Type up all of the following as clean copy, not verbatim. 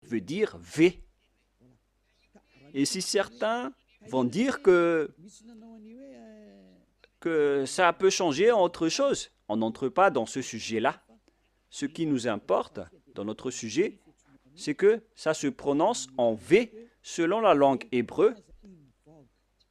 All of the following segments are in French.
veut dire V. Et si certains vont dire que ça peut changer en autre chose, on n'entre pas dans ce sujet-là. Ce qui nous importe dans notre sujet, c'est que ça se prononce en V selon la langue hébreu.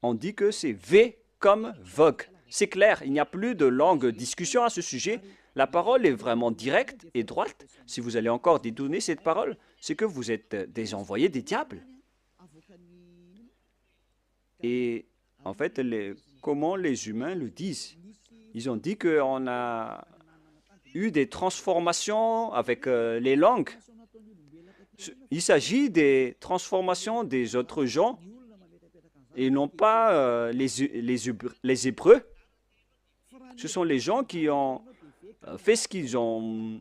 On dit que c'est V comme vogue. C'est clair, il n'y a plus de longue discussion à ce sujet. La parole est vraiment directe et droite. Si vous allez encore détourner cette parole, c'est que vous êtes des envoyés des diables. Et en fait, comment les humains le disent? Ils ont dit qu'on a eu des transformations avec les langues. Il s'agit des transformations des autres gens et non pas les Hébreux. Ce sont les gens qui ont fait ce qu'ils ont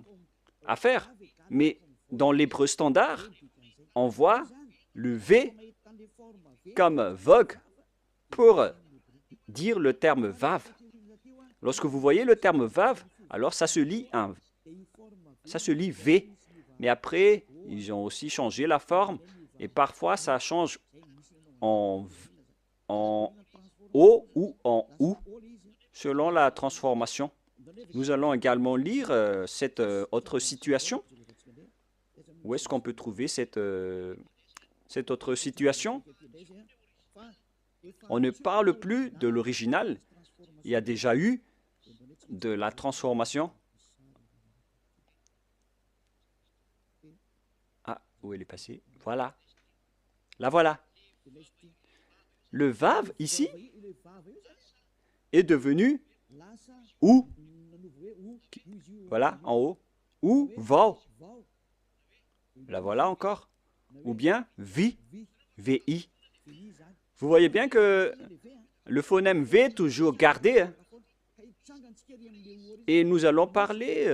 à faire. Mais dans l'hébreu standard, on voit le V comme vogue pour dire le terme vav. Lorsque vous voyez le terme vav, alors ça se lit V. Mais après, ils ont aussi changé la forme et parfois ça change en O ou en OU selon la transformation. Nous allons également lire cette autre situation. Où est-ce qu'on peut trouver cette autre situation? On ne parle plus de l'original. Il y a déjà eu de la transformation. Ah, où elle est passée? Voilà. La voilà. Le vav, ici, est devenu ou. Voilà, en haut. Ou vav. La voilà encore. Ou bien vi, vi. Vous voyez bien que le phonème V est toujours gardé. Hein? Et nous allons parler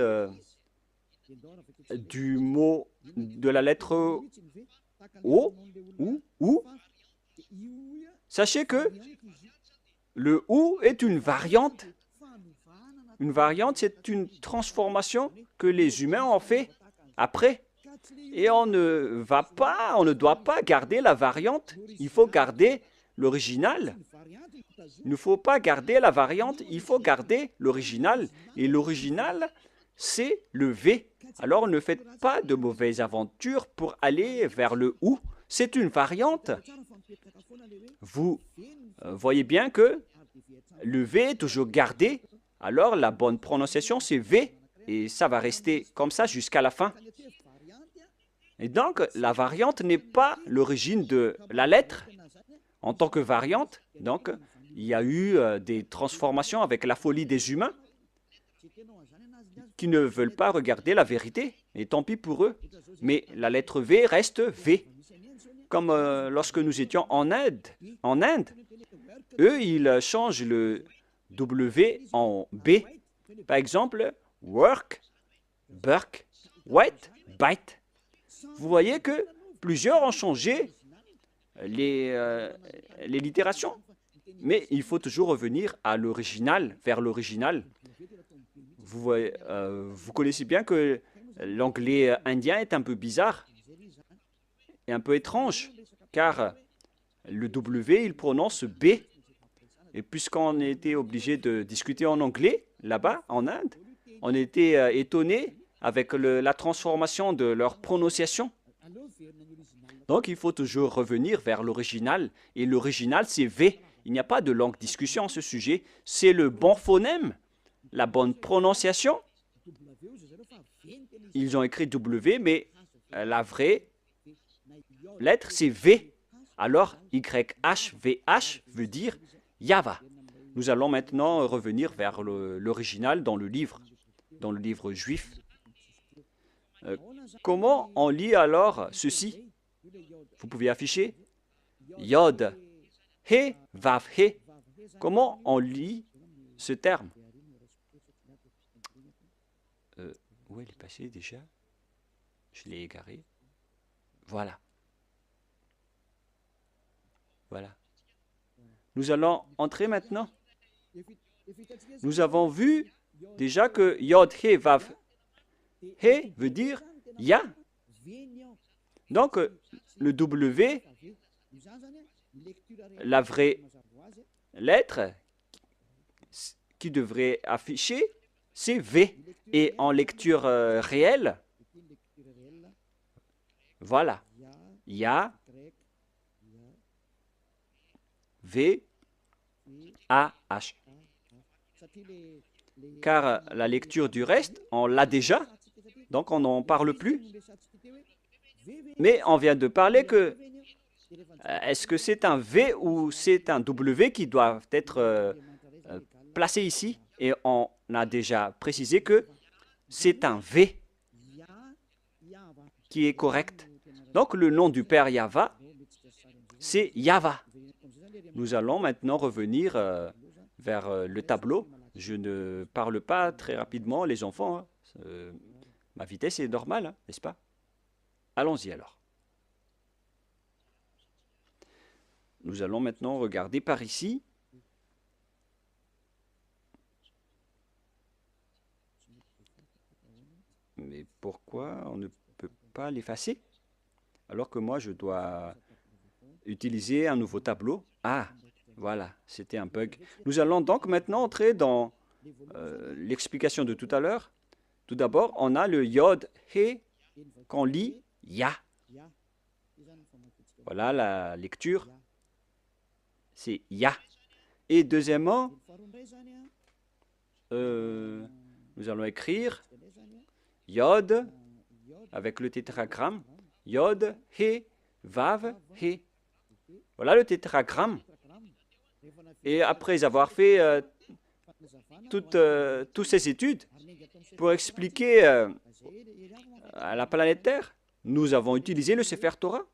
du mot, de la lettre O, ou. Sachez que le OU est une variante. Une variante, c'est une transformation que les humains ont fait après. Et on ne doit pas garder la variante. Il faut garder l'original. Il ne faut pas garder la variante, il faut garder l'original. Et l'original, c'est le V. Alors ne faites pas de mauvaises aventures pour aller vers le OU. C'est une variante. Vous voyez bien que le V est toujours gardé. Alors la bonne prononciation, c'est V. Et ça va rester comme ça jusqu'à la fin. Et donc, la variante n'est pas l'origine de la lettre. En tant que variante, donc, il y a eu des transformations avec la folie des humains qui ne veulent pas regarder la vérité. Et tant pis pour eux. Mais la lettre V reste V. Comme lorsque nous étions en Inde, eux, ils changent le W en B. Par exemple, work, burk, white, bite. Vous voyez que plusieurs ont changé les littérations. Mais il faut toujours revenir à l'original, vers l'original. Vous connaissez bien que l'anglais indien est un peu bizarre et un peu étrange, car le W, il prononce B. Et puisqu'on était obligé de discuter en anglais, là-bas, en Inde, on était étonné avec la transformation de leur prononciation. Donc, il faut toujours revenir vers l'original. Et l'original, c'est V. Il n'y a pas de longue discussion à ce sujet. C'est le bon phonème, la bonne prononciation. Ils ont écrit W, mais la vraie lettre, c'est V. Alors, YHVH veut dire Yava. Nous allons maintenant revenir vers l'original dans le livre juif. Comment on lit alors ceci? Vous pouvez afficher Yod, He, Vav, He. Comment on lit ce terme? Où elle est passée déjà? Je l'ai égaré. Voilà. Voilà. Nous allons entrer maintenant. Nous avons vu déjà que Yod, He, Vav, He veut dire Ya. Donc, le W, la vraie lettre qui devrait afficher, c'est V. Et en lecture réelle, voilà, Ya, V, A, H. Car la lecture du reste, on l'a déjà, donc on n'en parle plus. Mais on vient de parler que est-ce que c'est un V ou c'est un W qui doit être placé ici? Et on a déjà précisé que c'est un V qui est correct. Donc le nom du Père Yahva, c'est Yahva. Nous allons maintenant revenir vers le tableau. Je ne parle pas très rapidement, les enfants. Hein. Ma vitesse est normale, hein, n'est-ce pas? Allons-y alors. Nous allons maintenant regarder par ici. Mais pourquoi on ne peut pas l'effacer? Alors que moi, je dois utiliser un nouveau tableau. Ah, voilà, c'était un bug. Nous allons donc maintenant entrer dans l'explication de tout à l'heure. Tout d'abord, on a le Yod, He, qu'on lit Ya. Voilà la lecture. C'est Ya. Et deuxièmement, nous allons écrire Yod avec le tétragramme. Yod, He, Vav, He. Voilà le tétragramme. Et après avoir fait toutes ces études pour expliquer à la planète Terre, nous avons utilisé le Sefer Torah.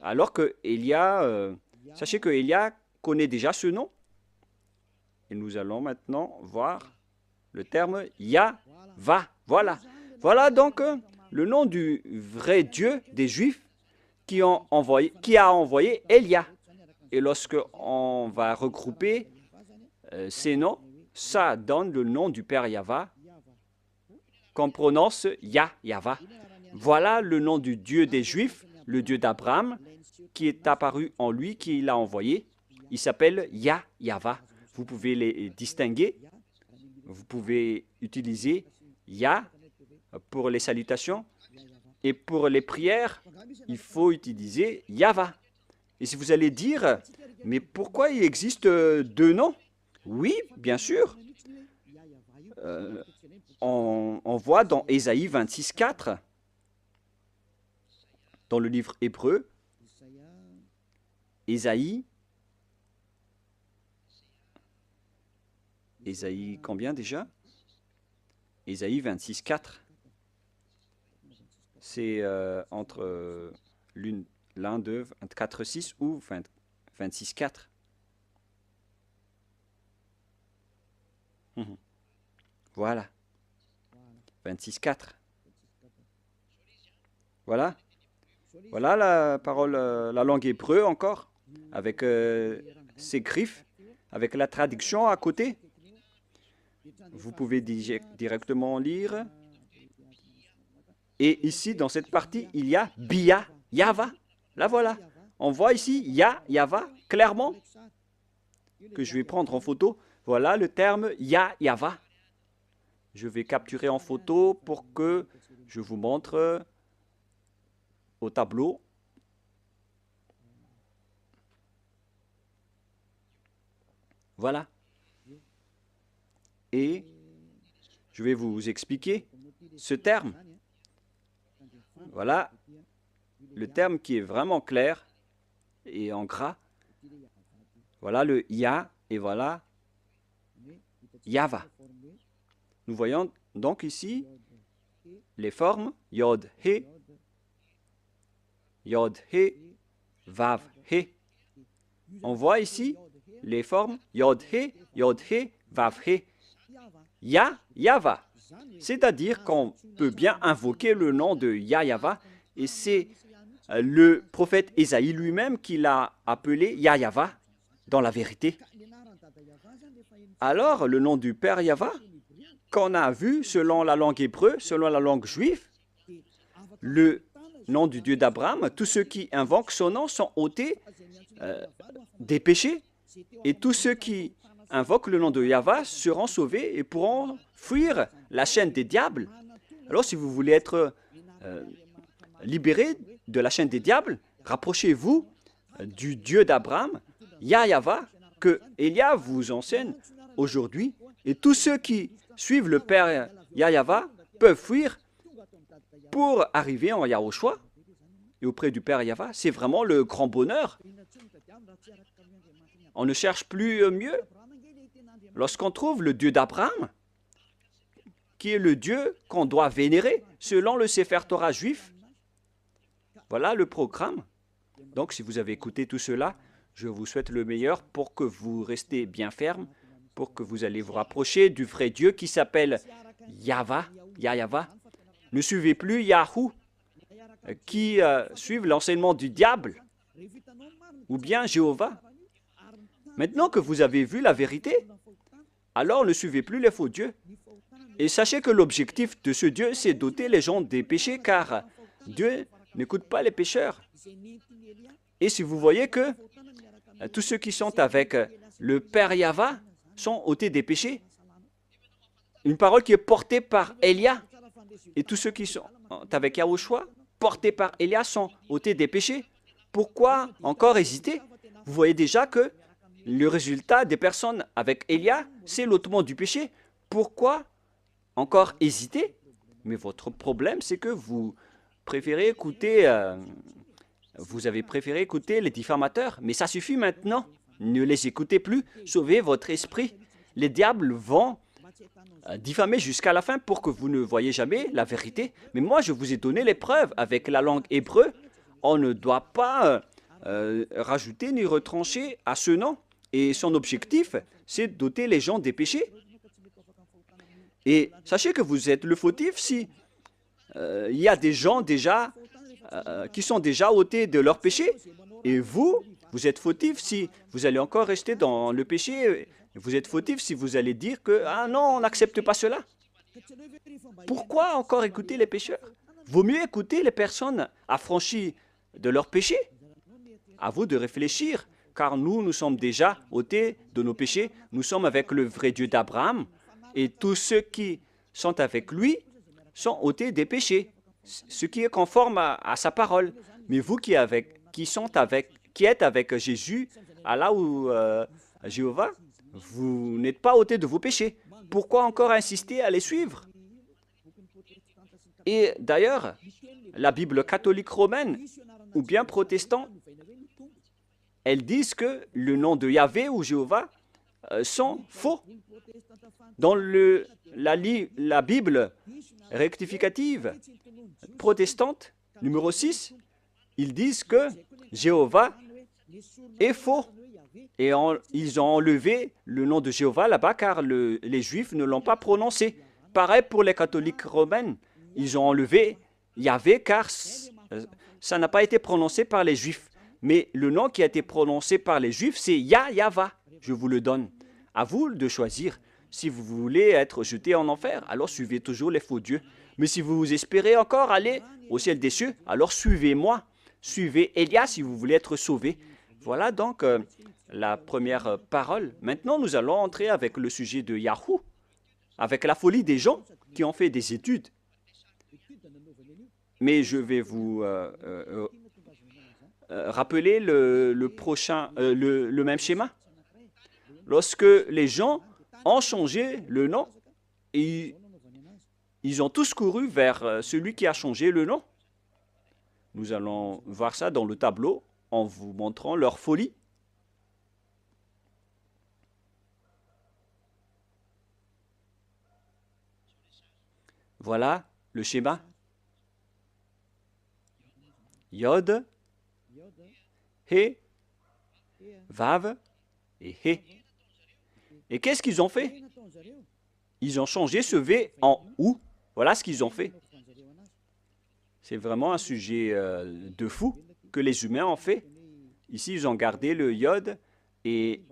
Alors que Elia, sachez que Elia connaît déjà ce nom. Et nous allons maintenant voir le terme Yahva. Voilà. Voilà donc le nom du vrai Dieu des Juifs qui a envoyé Elia. Et lorsque on va regrouper ces noms, ça donne le nom du Père Yahva qu'on prononce Yahva. Voilà le nom du Dieu des Juifs, le Dieu d'Abraham, qui est apparu en lui, qui l'a envoyé. Il s'appelle Yahva. Vous pouvez les distinguer. Vous pouvez utiliser Ya pour les salutations. Et pour les prières, il faut utiliser Yahva. Et si vous allez dire, mais pourquoi il existe deux noms? Oui, bien sûr. On voit dans Ésaïe 26:4, dans le livre hébreu, Ésaïe combien déjà? Ésaïe 26:4. C'est entre l'un de 24:6 ou 26:4. Voilà. 26:4. Voilà. Voilà la parole, la langue hébreu encore, avec ses griffes, avec la traduction à côté. Vous pouvez directement lire. Et ici, dans cette partie, il y a Bia, Yahva. Là, voilà. On voit ici Yahva, clairement, que je vais prendre en photo. Voilà le terme Yahva. Je vais capturer en photo pour que je vous montre au tableau. Voilà. Et je vais vous expliquer ce terme. Voilà le terme qui est vraiment clair et en gras. Voilà le Ya et voilà Yahva. Nous voyons donc ici les formes Yod, He, Vav, He. On voit ici les formes Yod, He, Vav, He. Yahva. C'est-à-dire qu'on peut bien invoquer le nom de Yahva et c'est le prophète Ésaïe lui-même qui l'a appelé Yahva dans la vérité. Alors, le nom du Père Yahva, qu'on a vu selon la langue hébreu, selon la langue juive, le nom du Dieu d'Abraham, tous ceux qui invoquent son nom sont ôtés des péchés, et tous ceux qui invoquent le nom de Yahvé seront sauvés et pourront fuir la chaîne des diables. Alors, si vous voulez être libéré de la chaîne des diables, rapprochez-vous du Dieu d'Abraham, Yahvé, que Élia vous enseigne aujourd'hui. Et tous ceux qui suivent le Père Yahvé peuvent fuir pour arriver en Yahushua et auprès du Père Yahvé. C'est vraiment le grand bonheur. On ne cherche plus mieux. Lorsqu'on trouve le Dieu d'Abraham, qui est le Dieu qu'on doit vénérer selon le Sefer Torah juif, voilà le programme. Donc, si vous avez écouté tout cela, je vous souhaite le meilleur pour que vous restez bien ferme, pour que vous allez vous rapprocher du vrai Dieu qui s'appelle Yahvé. Ne suivez plus Yahou, qui suivent l'enseignement du diable, ou bien Jéhovah. Maintenant que vous avez vu la vérité, alors ne suivez plus les faux dieux. Et sachez que l'objectif de ce Dieu, c'est d'ôter les gens des péchés, car Dieu n'écoute pas les pécheurs. Et si vous voyez que tous ceux qui sont avec le Père Yahvé sont ôtés des péchés, une parole qui est portée par Élia, et tous ceux qui sont avec Yahushua, portés par Élia, sont ôtés des péchés. Pourquoi encore hésiter? Vous voyez déjà que le résultat des personnes avec Élia, c'est l'ôtement du péché. Pourquoi encore hésiter? Mais votre problème, c'est que vous préférez écouter, vous avez préféré écouter les diffamateurs. Mais ça suffit maintenant. Ne les écoutez plus. Sauvez votre esprit. Les diables vont diffamer jusqu'à la fin pour que vous ne voyez jamais la vérité. Mais moi, je vous ai donné les preuves. Avec la langue hébreu, on ne doit pas rajouter ni retrancher à ce nom. Et son objectif, c'est d'ôter les gens des péchés. Et sachez que vous êtes le fautif si il y a des gens déjà qui sont déjà ôtés de leur péché. Et vous êtes fautif si vous allez encore rester dans le péché. Vous êtes fautif si vous allez dire que « Ah non, on n'accepte pas cela ». Pourquoi encore écouter les pécheurs? Vaut mieux écouter les personnes affranchies de leur péché. À vous de réfléchir, car nous sommes déjà ôtés de nos péchés. Nous sommes avec le vrai Dieu d'Abraham. Et tous ceux qui sont avec lui sont ôtés des péchés, ce qui est conforme à sa parole. Mais vous qui êtes avec Jésus, Allah ou Jéhovah, vous n'êtes pas ôtés de vos péchés. Pourquoi encore insister à les suivre? Et d'ailleurs, la Bible catholique romaine ou bien protestante, elles disent que le nom de Yahvé ou Jéhovah sont faux. Dans la Bible rectificative protestante, numéro 6, ils disent que Jéhovah est faux. Et ils ont enlevé le nom de Jéhovah là-bas car les Juifs ne l'ont pas prononcé. Pareil pour les catholiques romaines. Ils ont enlevé Yahvé car ça n'a pas été prononcé par les Juifs. Mais le nom qui a été prononcé par les Juifs, c'est Yahvé. Je vous le donne. À vous de choisir. Si vous voulez être jeté en enfer, alors suivez toujours les faux dieux. Mais si vous espérez encore aller au ciel des cieux, alors suivez-moi. Suivez Élia si vous voulez être sauvé. Voilà donc la première parole. Maintenant, nous allons entrer avec le sujet de Yahou, avec la folie des gens qui ont fait des études. Mais je vais vous rappeler le même schéma. Lorsque les gens ont changé le nom, et ils ont tous couru vers celui qui a changé le nom. Nous allons voir ça dans le tableau en vous montrant leur folie. Voilà le schéma. Yod, He, Vav et He. Et qu'est-ce qu'ils ont fait? Ils ont changé ce V en OU. Voilà ce qu'ils ont fait. C'est vraiment un sujet de fou que les humains ont fait. Ici, ils ont gardé le Yod et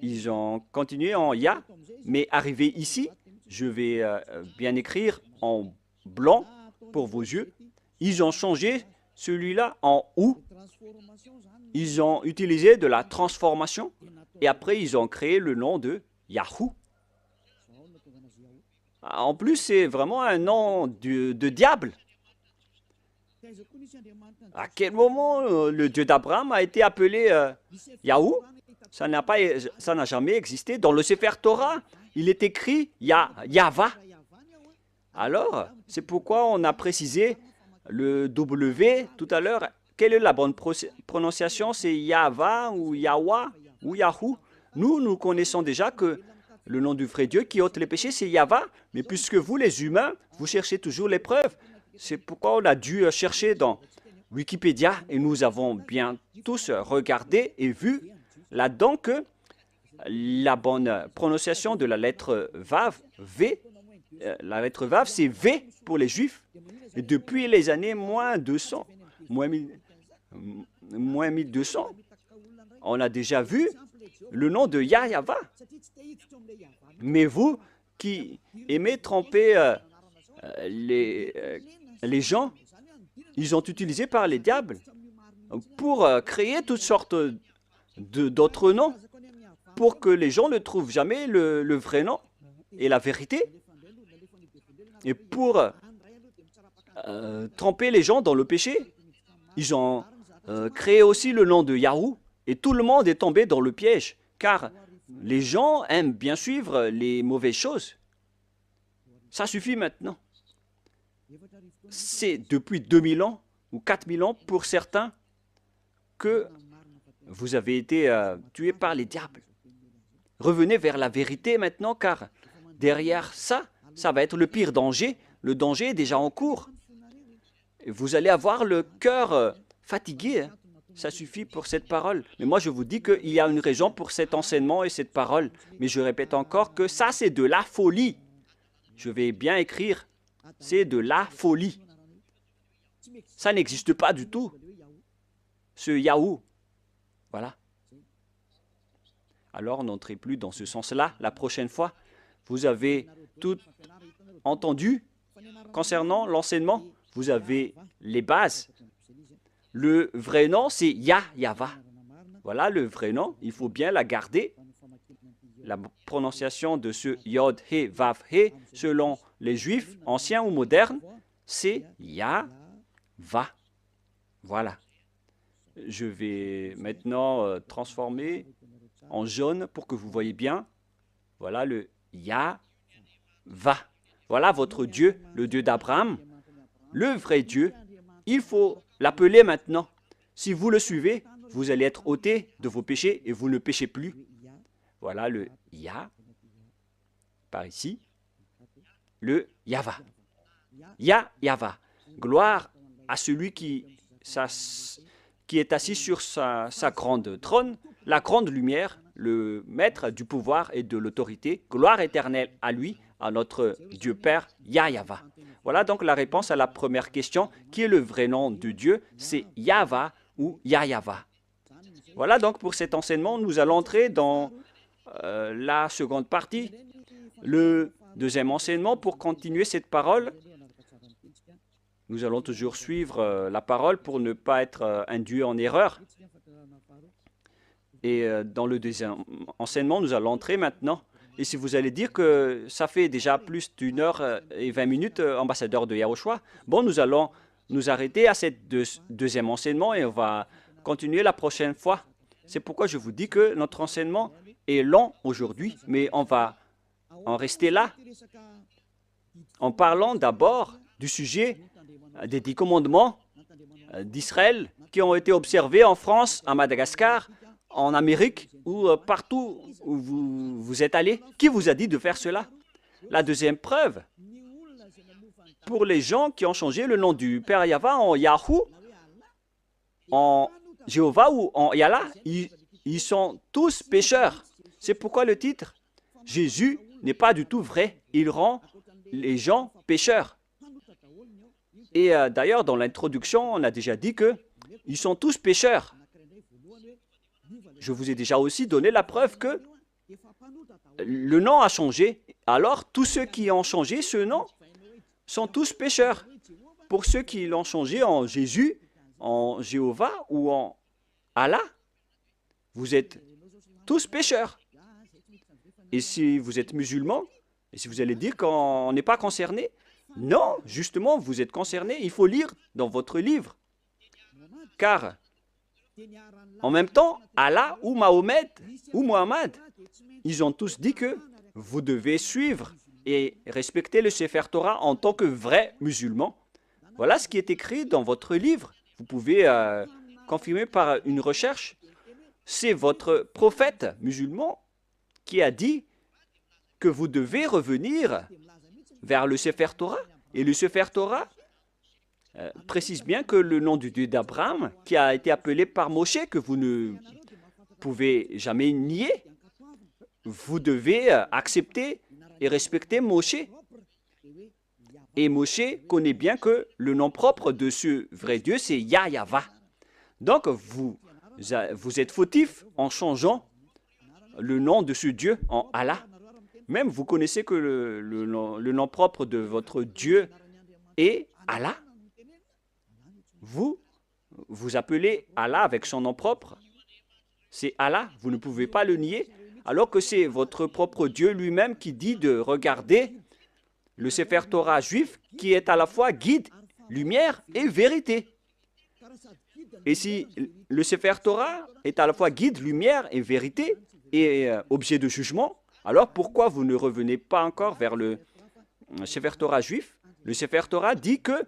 ils ont continué en Ya. Mais arrivé ici, je vais bien écrire en blanc pour vos yeux. Ils ont changé celui-là en ou, ils ont utilisé de la transformation et après ils ont créé le nom de Yahoo. En plus, c'est vraiment un nom de diable. À quel moment le Dieu d'Abraham a été appelé Yahoo? Ça n'a jamais existé. Dans le Sefer Torah, il est écrit Yahva. Alors, c'est pourquoi on a précisé le W tout à l'heure. Quelle est la bonne prononciation? C'est Yahva ou Yahwa ou Yahoo? Nous connaissons déjà que le nom du vrai Dieu qui ôte les péchés, c'est Yahva. Mais puisque vous, les humains, vous cherchez toujours les preuves, c'est pourquoi on a dû chercher dans Wikipédia et nous avons bien tous regardé et vu là-dedans que la bonne prononciation de la lettre Vav, V, la lettre Vav, c'est V pour les Juifs. Et depuis les années moins 200, moins 1200, on a déjà vu le nom de Yahva. Mais vous qui aimez tromper les gens, ils ont utilisé par les diables pour créer toutes sortes d'autres noms pour que les gens ne trouvent jamais le vrai nom et la vérité et pour tremper les gens dans le péché. Ils ont créé aussi le nom de Yahoo et tout le monde est tombé dans le piège car les gens aiment bien suivre les mauvaises choses. Ça suffit maintenant. C'est depuis 2000 ans ou 4000 ans pour certains que vous avez été tués par les diables. Revenez vers la vérité maintenant, car derrière ça, ça va être le pire danger. Le danger est déjà en cours. Et vous allez avoir le cœur fatigué. Hein. Ça suffit pour cette parole. Mais moi, je vous dis qu'il y a une raison pour cet enseignement et cette parole. Mais je répète encore que ça, c'est de la folie. Je vais bien écrire. C'est de la folie. Ça n'existe pas du tout. Ce Yahoo. Voilà. Alors, n'entrez plus dans ce sens-là la prochaine fois. Vous avez tout entendu concernant l'enseignement. Vous avez les bases. Le vrai nom, c'est Yahva. Voilà le vrai nom. Il faut bien la garder. La prononciation de ce Yod, He, Vav, He, selon les Juifs, anciens ou modernes, c'est Yahva. Voilà. Je vais maintenant transformer en jaune pour que vous voyez bien. Voilà le Yahva. Voilà votre Dieu, le Dieu d'Abraham, le vrai Dieu. Il faut l'appeler maintenant. Si vous le suivez, vous allez être ôtés de vos péchés et vous ne péchez plus. Voilà le Yah, par ici, le Yahva. Yahva. Gloire à celui qui est assis sur sa grande trône, la grande lumière, le maître du pouvoir et de l'autorité. Gloire éternelle à lui, à notre Dieu Père, Yahva. Voilà donc la réponse à la première question. Qui est le vrai nom de Dieu? C'est Yahva ou Yahva. Voilà donc pour cet enseignement, nous allons entrer dans la seconde partie, le deuxième enseignement. Pour continuer cette parole, nous allons toujours suivre la parole pour ne pas être induit en erreur. Et dans le deuxième enseignement, nous allons entrer maintenant. Et si vous allez dire que ça fait déjà plus d'1 heure et 20 minutes, ambassadeur de Yahushua, bon, nous allons nous arrêter à ce deuxième enseignement et on va continuer la prochaine fois. C'est pourquoi je vous dis que notre enseignement est long aujourd'hui, mais on va en rester là en parlant d'abord du sujet des 10 commandements d'Israël qui ont été observés en France, à Madagascar, en Amérique ou partout où vous êtes allés. Qui vous a dit de faire cela? La deuxième preuve, pour les gens qui ont changé le nom du Père Yahva en Yahoo, en Jéhovah ou en Yallah, ils sont tous pécheurs. C'est pourquoi le titre, Jésus n'est pas du tout vrai. Il rend les gens pécheurs. Et d'ailleurs, dans l'introduction, on a déjà dit qu'ils sont tous pécheurs. Je vous ai déjà aussi donné la preuve que le nom a changé. Alors, tous ceux qui ont changé ce nom sont tous pécheurs. Pour ceux qui l'ont changé en Jésus, en Jéhovah ou en Allah, vous êtes tous pécheurs. Et si vous êtes musulman, et si vous allez dire qu'on n'est pas concerné, non, justement, vous êtes concerné. Il faut lire dans votre livre. Car, en même temps, Allah ou Mahomet ou Muhammad, ils ont tous dit que vous devez suivre et respecter le Sefer Torah en tant que vrai musulman. Voilà ce qui est écrit dans votre livre. Vous pouvez confirmer par une recherche. C'est votre prophète musulman qui a dit que vous devez revenir vers le Sefer Torah. Et le Sefer Torah précise bien que le nom du Dieu d'Abraham, qui a été appelé par Moshe, que vous ne pouvez jamais nier, vous devez accepter et respecter Moshe. Et Moshe connaît bien que le nom propre de ce vrai Dieu, c'est Yahweh. Donc, vous êtes fautif en changeant le nom de ce Dieu en Allah. Même vous connaissez que le nom propre de votre Dieu est Allah. Vous appelez Allah avec son nom propre. C'est Allah, vous ne pouvez pas le nier, alors que c'est votre propre Dieu lui-même qui dit de regarder le Sefer Torah juif qui est à la fois guide, lumière et vérité. Et si le Sefer Torah est à la fois guide, lumière et vérité et objet de jugement, alors pourquoi vous ne revenez pas encore vers le Sefer Torah juif? Le Sefer Torah dit que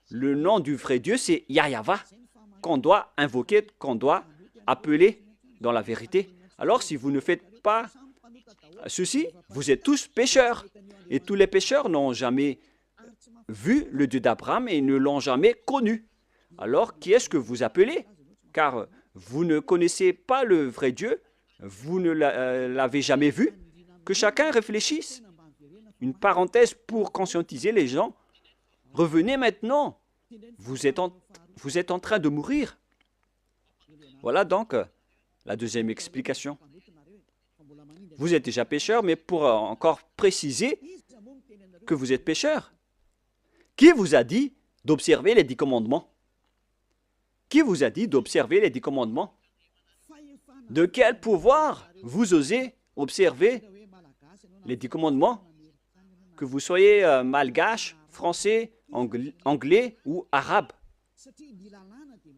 le nom du vrai Dieu, c'est Yahweh, qu'on doit invoquer, qu'on doit appeler dans la vérité. Alors si vous ne faites pas ceci, vous êtes tous pécheurs. Et tous les pécheurs n'ont jamais vu le Dieu d'Abraham et ne l'ont jamais connu. Alors qui est-ce que vous appelez? Car vous ne connaissez pas le vrai Dieu, vous ne l'avez jamais vu. Que chacun réfléchisse. Une parenthèse pour conscientiser les gens. Revenez maintenant. Vous êtes en train de mourir. Voilà donc la deuxième explication. Vous êtes déjà pécheur, mais pour encore préciser que vous êtes pécheur, qui vous a dit d'observer les 10 commandements? Qui vous a dit d'observer les 10 commandements? De quel pouvoir vous osez observer les 10 commandements? Que vous soyez malgache, français, anglais ou arabe.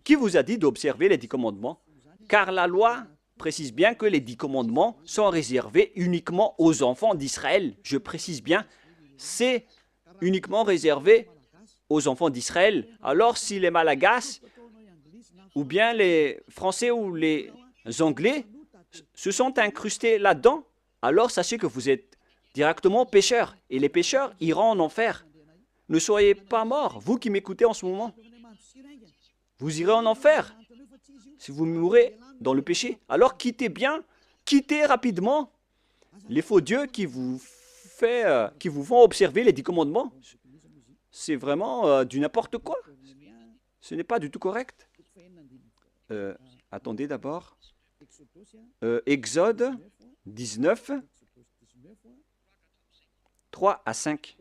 Qui vous a dit d'observer les 10 commandements? Car la loi précise bien que les 10 commandements sont réservés uniquement aux enfants d'Israël. Je précise bien, c'est uniquement réservé aux enfants d'Israël. Alors si les Malagasy, ou bien les Français ou les Anglais se sont incrustés là-dedans, alors sachez que vous êtes directement pécheurs. Et les pécheurs iront en enfer. Ne soyez pas morts, vous qui m'écoutez en ce moment. Vous irez en enfer si vous mourrez dans le péché. Alors quittez rapidement les faux dieux qui vous font observer les 10 commandements. C'est vraiment du n'importe quoi. Ce n'est pas du tout correct. Attendez d'abord. Exode 19, 3 à 5.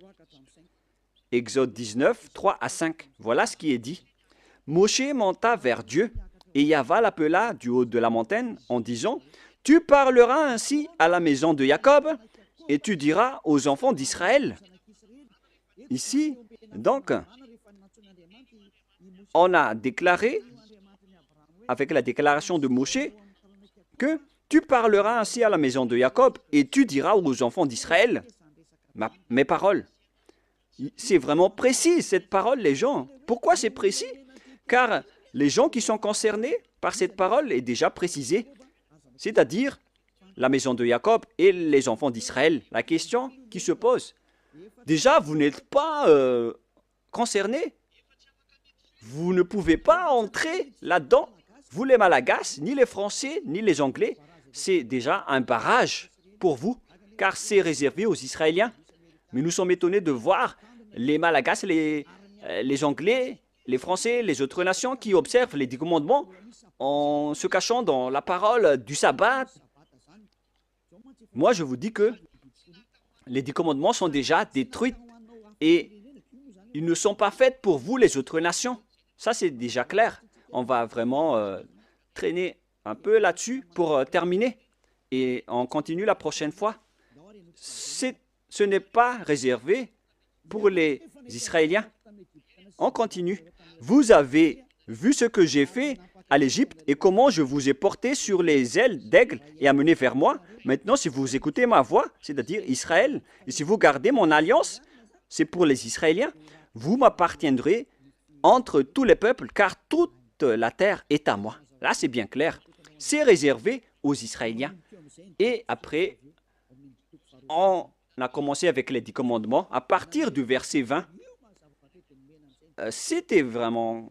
Exode 19, 3 à 5. Voilà ce qui est dit. Moshe monta vers Dieu, et Yahweh l'appela du haut de la montagne en disant, « Tu parleras ainsi à la maison de Jacob, et tu diras aux enfants d'Israël. » Ici, donc, on a déclaré, avec la déclaration de Moshe, que tu parleras ainsi à la maison de Jacob, et tu diras aux enfants d'Israël mes paroles. C'est vraiment précis, cette parole, les gens. Pourquoi c'est précis? Car les gens qui sont concernés par cette parole est déjà précisée, c'est-à-dire la maison de Jacob et les enfants d'Israël. La question qui se pose, déjà, vous n'êtes pas concernés. Vous ne pouvez pas entrer là-dedans. Vous, les Malagasy, ni les Français, ni les Anglais, c'est déjà un barrage pour vous, car c'est réservé aux Israéliens. Mais nous sommes étonnés de voir les Malagasy, les Anglais, les Français, les autres nations qui observent les 10 commandements en se cachant dans la parole du sabbat. Moi, je vous dis que les 10 commandements sont déjà détruits et ils ne sont pas faits pour vous, les autres nations. Ça, c'est déjà clair. On va vraiment traîner un peu là-dessus pour terminer. Et on continue la prochaine fois. Ce n'est pas réservé pour les Israéliens. On continue. Vous avez vu ce que j'ai fait à l'Égypte et comment je vous ai porté sur les ailes d'aigle et amené vers moi. Maintenant, si vous écoutez ma voix, c'est-à-dire Israël, et si vous gardez mon alliance, c'est pour les Israéliens, vous m'appartiendrez entre tous les peuples, car toute la terre est à moi. Là, c'est bien clair. C'est réservé aux Israéliens. Et après, on a commencé avec les 10 commandements. À partir du verset 20, c'était vraiment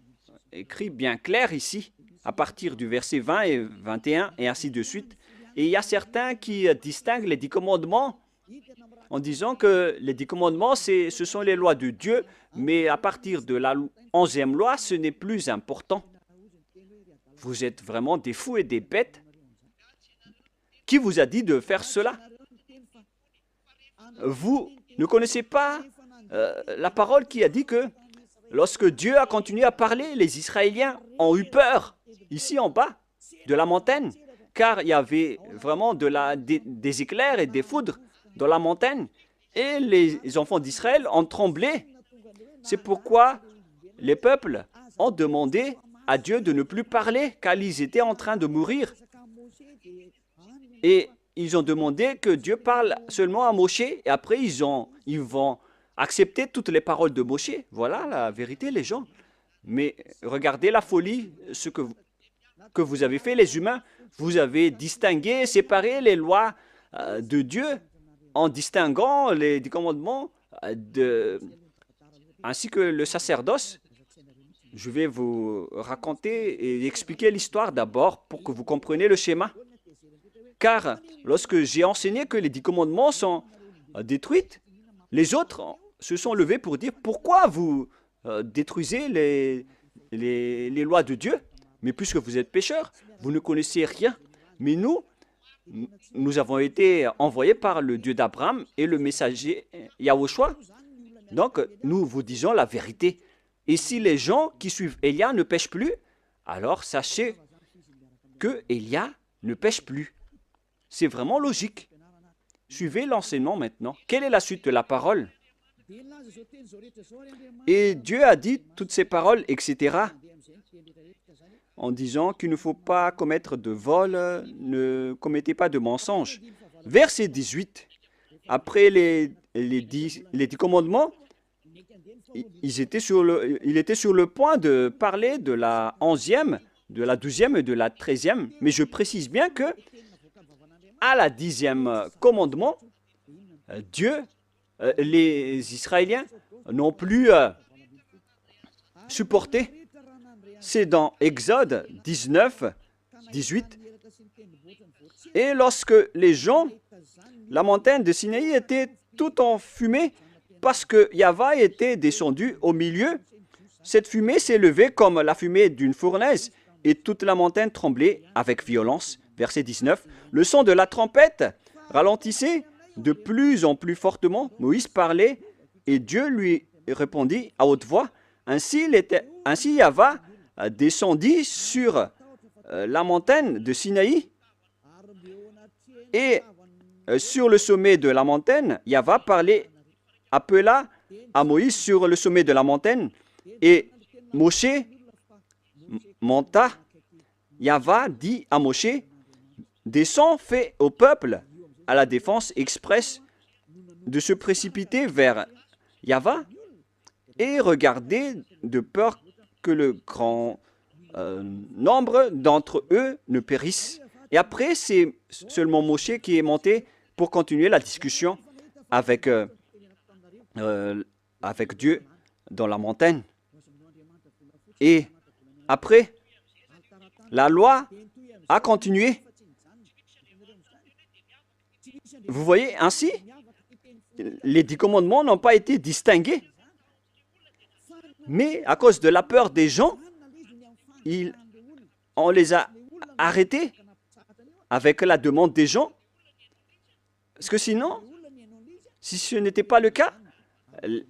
écrit bien clair ici, à partir du verset 20 et 21, et ainsi de suite. Et il y a certains qui distinguent les 10 commandements en disant que les 10 commandements, ce sont les lois de Dieu, mais à partir de la 11e loi, ce n'est plus important. Vous êtes vraiment des fous et des bêtes. Qui vous a dit de faire cela? Vous ne connaissez pas la parole qui a dit que lorsque Dieu a continué à parler, les Israéliens ont eu peur, ici en bas, de la montagne, car il y avait vraiment des éclairs et des foudres dans la montagne, et les enfants d'Israël ont tremblé. C'est pourquoi les peuples ont demandé à Dieu de ne plus parler, car ils étaient en train de mourir. Et ils ont demandé que Dieu parle seulement à Moshe, et après ils vont accepter toutes les paroles de Moshe. Voilà la vérité, les gens. Mais regardez la folie, ce que vous avez fait, les humains. Vous avez distingué, séparé les lois de Dieu en distinguant les 10 commandements ainsi que le sacerdoce. Je vais vous raconter et expliquer l'histoire d'abord pour que vous compreniez le schéma. Car lorsque j'ai enseigné que les 10 commandements sont détruits, les autres se sont levés pour dire pourquoi vous détruisez les lois de Dieu. Mais puisque vous êtes pécheurs, vous ne connaissez rien. Mais nous avons été envoyés par le Dieu d'Abraham et le messager Yahushua. Donc, nous vous disons la vérité. Et si les gens qui suivent Élia ne pêchent plus, alors sachez que Élia ne pêche plus. C'est vraiment logique. Suivez l'enseignement maintenant. Quelle est la suite de la parole? Et Dieu a dit toutes ces paroles, etc., en disant qu'il ne faut pas commettre de vol, ne commettez pas de mensonge. Verset 18, après les 10 commandements, il était sur le point de parler de la 11e, de la 12e et de la 13e, mais je précise bien que à la 10e commandement, les Israéliens n'ont plus supporté. C'est dans Exode 19, 18. Et lorsque les gens, la montagne de Sinaï était tout en fumée parce que Yahva était descendu au milieu, cette fumée s'est levée comme la fumée d'une fournaise et toute la montagne tremblait avec violence. Verset 19. Le son de la trompette ralentissait de plus en plus fortement. Moïse parlait et Dieu lui répondit à haute voix. Ainsi Yahva descendit sur la montagne de Sinaï et sur le sommet de la montagne, Yahva appela à Moïse sur le sommet de la montagne et Moshe monta. Yahva dit à Moshe, descends, fais au peuple à la défense expresse de se précipiter vers Yahva et regardez de peur que le grand nombre d'entre eux ne périssent. Et après, c'est seulement Moshe qui est monté pour continuer la discussion avec Dieu dans la montagne. Et après, la loi a continué. Vous voyez, ainsi, les 10 commandements n'ont pas été distingués. Mais à cause de la peur des gens, on les a arrêtés avec la demande des gens. Parce que sinon, si ce n'était pas le cas,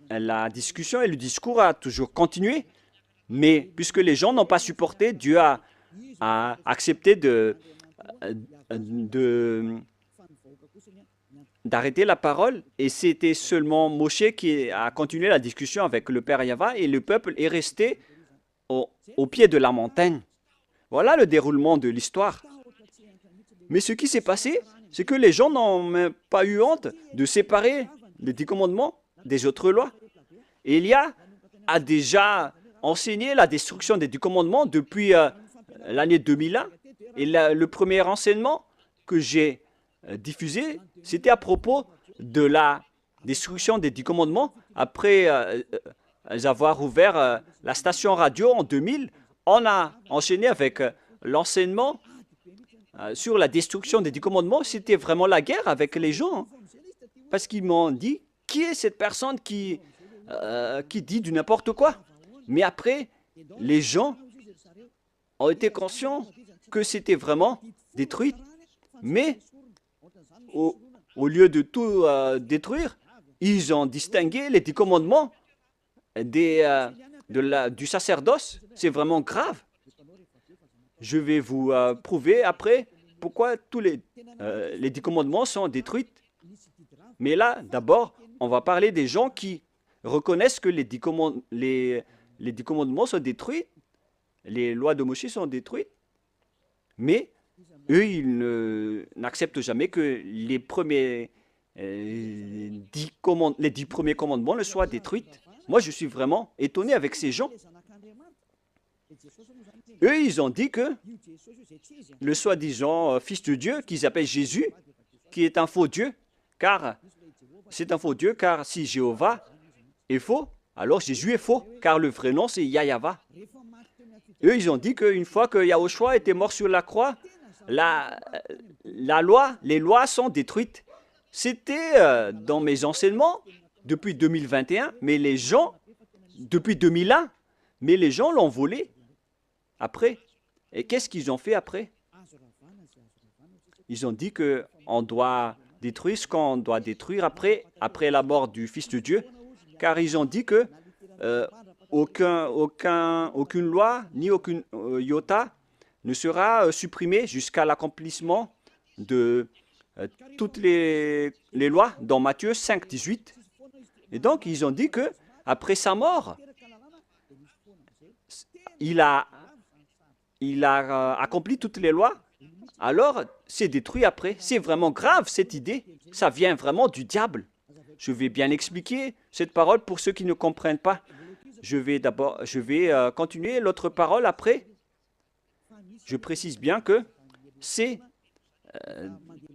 la discussion et le discours a toujours continué. Mais puisque les gens n'ont pas supporté, Dieu a accepté d'arrêter la parole. Et c'était seulement Moshe qui a continué la discussion avec le Père Yahva et le peuple est resté au pied de la montagne. Voilà le déroulement de l'histoire. Mais ce qui s'est passé, c'est que les gens n'ont même pas eu honte de séparer les 10 commandements des autres lois. Et Élia a déjà enseigné la destruction des 10 commandements depuis l'année 2001. Et le premier enseignement que j'ai diffusé, c'était à propos de la destruction des 10 commandements. Après avoir ouvert la station radio en 2000, on a enchaîné avec l'enseignement sur la destruction des 10 commandements. C'était vraiment la guerre avec les gens. Parce qu'ils m'ont dit, qui est cette personne qui dit du n'importe quoi? Mais après, les gens ont été conscients que c'était vraiment détruit. Mais au lieu de tout détruire, ils ont distingué les 10 commandements du sacerdoce. C'est vraiment grave. Je vais vous prouver après pourquoi tous les 10 commandements sont détruits. Mais là, d'abord, on va parler des gens qui reconnaissent que les 10 commandements sont détruits, les lois de Moïse sont détruites, mais eux, ils n'acceptent jamais que les 10 premiers commandements ne soient détruits. Moi, je suis vraiment étonné avec ces gens. Eux, ils ont dit que le soi-disant fils de Dieu, qu'ils appellent Jésus, qui est un faux Dieu, car c'est un faux Dieu, car si Jéhovah est faux, alors Jésus est faux, car le vrai nom, c'est Yahva. Eux, ils ont dit qu'une fois que Yahushua était mort sur la croix, les lois sont détruites. C'était dans mes enseignements depuis 2021, mais les gens, depuis 2001, mais les gens l'ont volé après. Et qu'est-ce qu'ils ont fait après? Ils ont dit qu'on doit détruire ce qu'on doit détruire après la mort du Fils de Dieu, car ils ont dit que aucune loi ni aucune iota ne sera supprimée jusqu'à l'accomplissement de toutes les lois dans Matthieu 5, 18. Et donc, ils ont dit que après sa mort, il a accompli toutes les lois, alors c'est détruit après. C'est vraiment grave cette idée. Ça vient vraiment du diable. Je vais bien expliquer cette parole pour ceux qui ne comprennent pas. Je vais continuer l'autre parole après. Je précise bien que c'est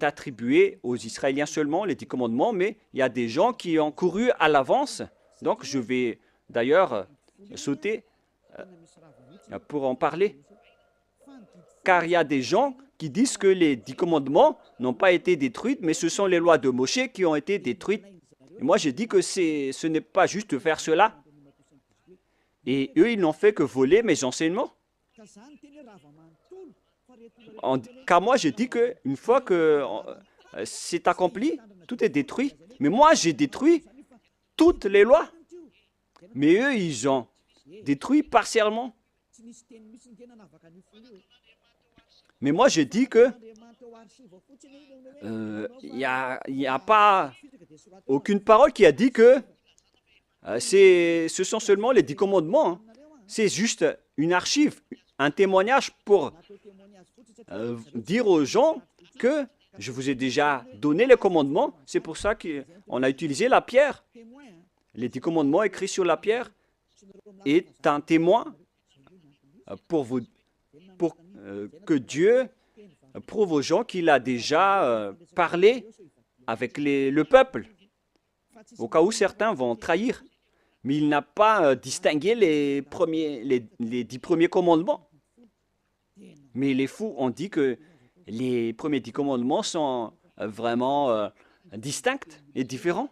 attribué aux Israéliens seulement, les 10 commandements, mais il y a des gens qui ont couru à l'avance. Donc je vais d'ailleurs sauter pour en parler. Car il y a des gens qui disent que les 10 commandements n'ont pas été détruits, mais ce sont les lois de Moshe qui ont été détruites. Et moi, j'ai dit que ce n'est pas juste de faire cela. Et eux, ils n'ont fait que voler mes enseignements. Car moi, j'ai dit qu'une fois que c'est accompli, tout est détruit. Mais moi, j'ai détruit toutes les lois. Mais eux, ils ont détruit partiellement. Mais moi, j'ai dit que il n'y a pas aucune parole qui a dit que ce sont seulement les 10 commandements. Hein. C'est juste une archive, un témoignage pour dire aux gens que je vous ai déjà donné les commandements. C'est pour ça qu'on a utilisé la pierre. Les 10 commandements écrits sur la pierre est un témoin pour que Dieu prouve aux gens qu'il a déjà parlé avec le peuple, au cas où certains vont trahir. Mais il n'a pas distingué les 10 premiers commandements. Mais les fous ont dit que les premiers 10 commandements sont vraiment distincts et différents.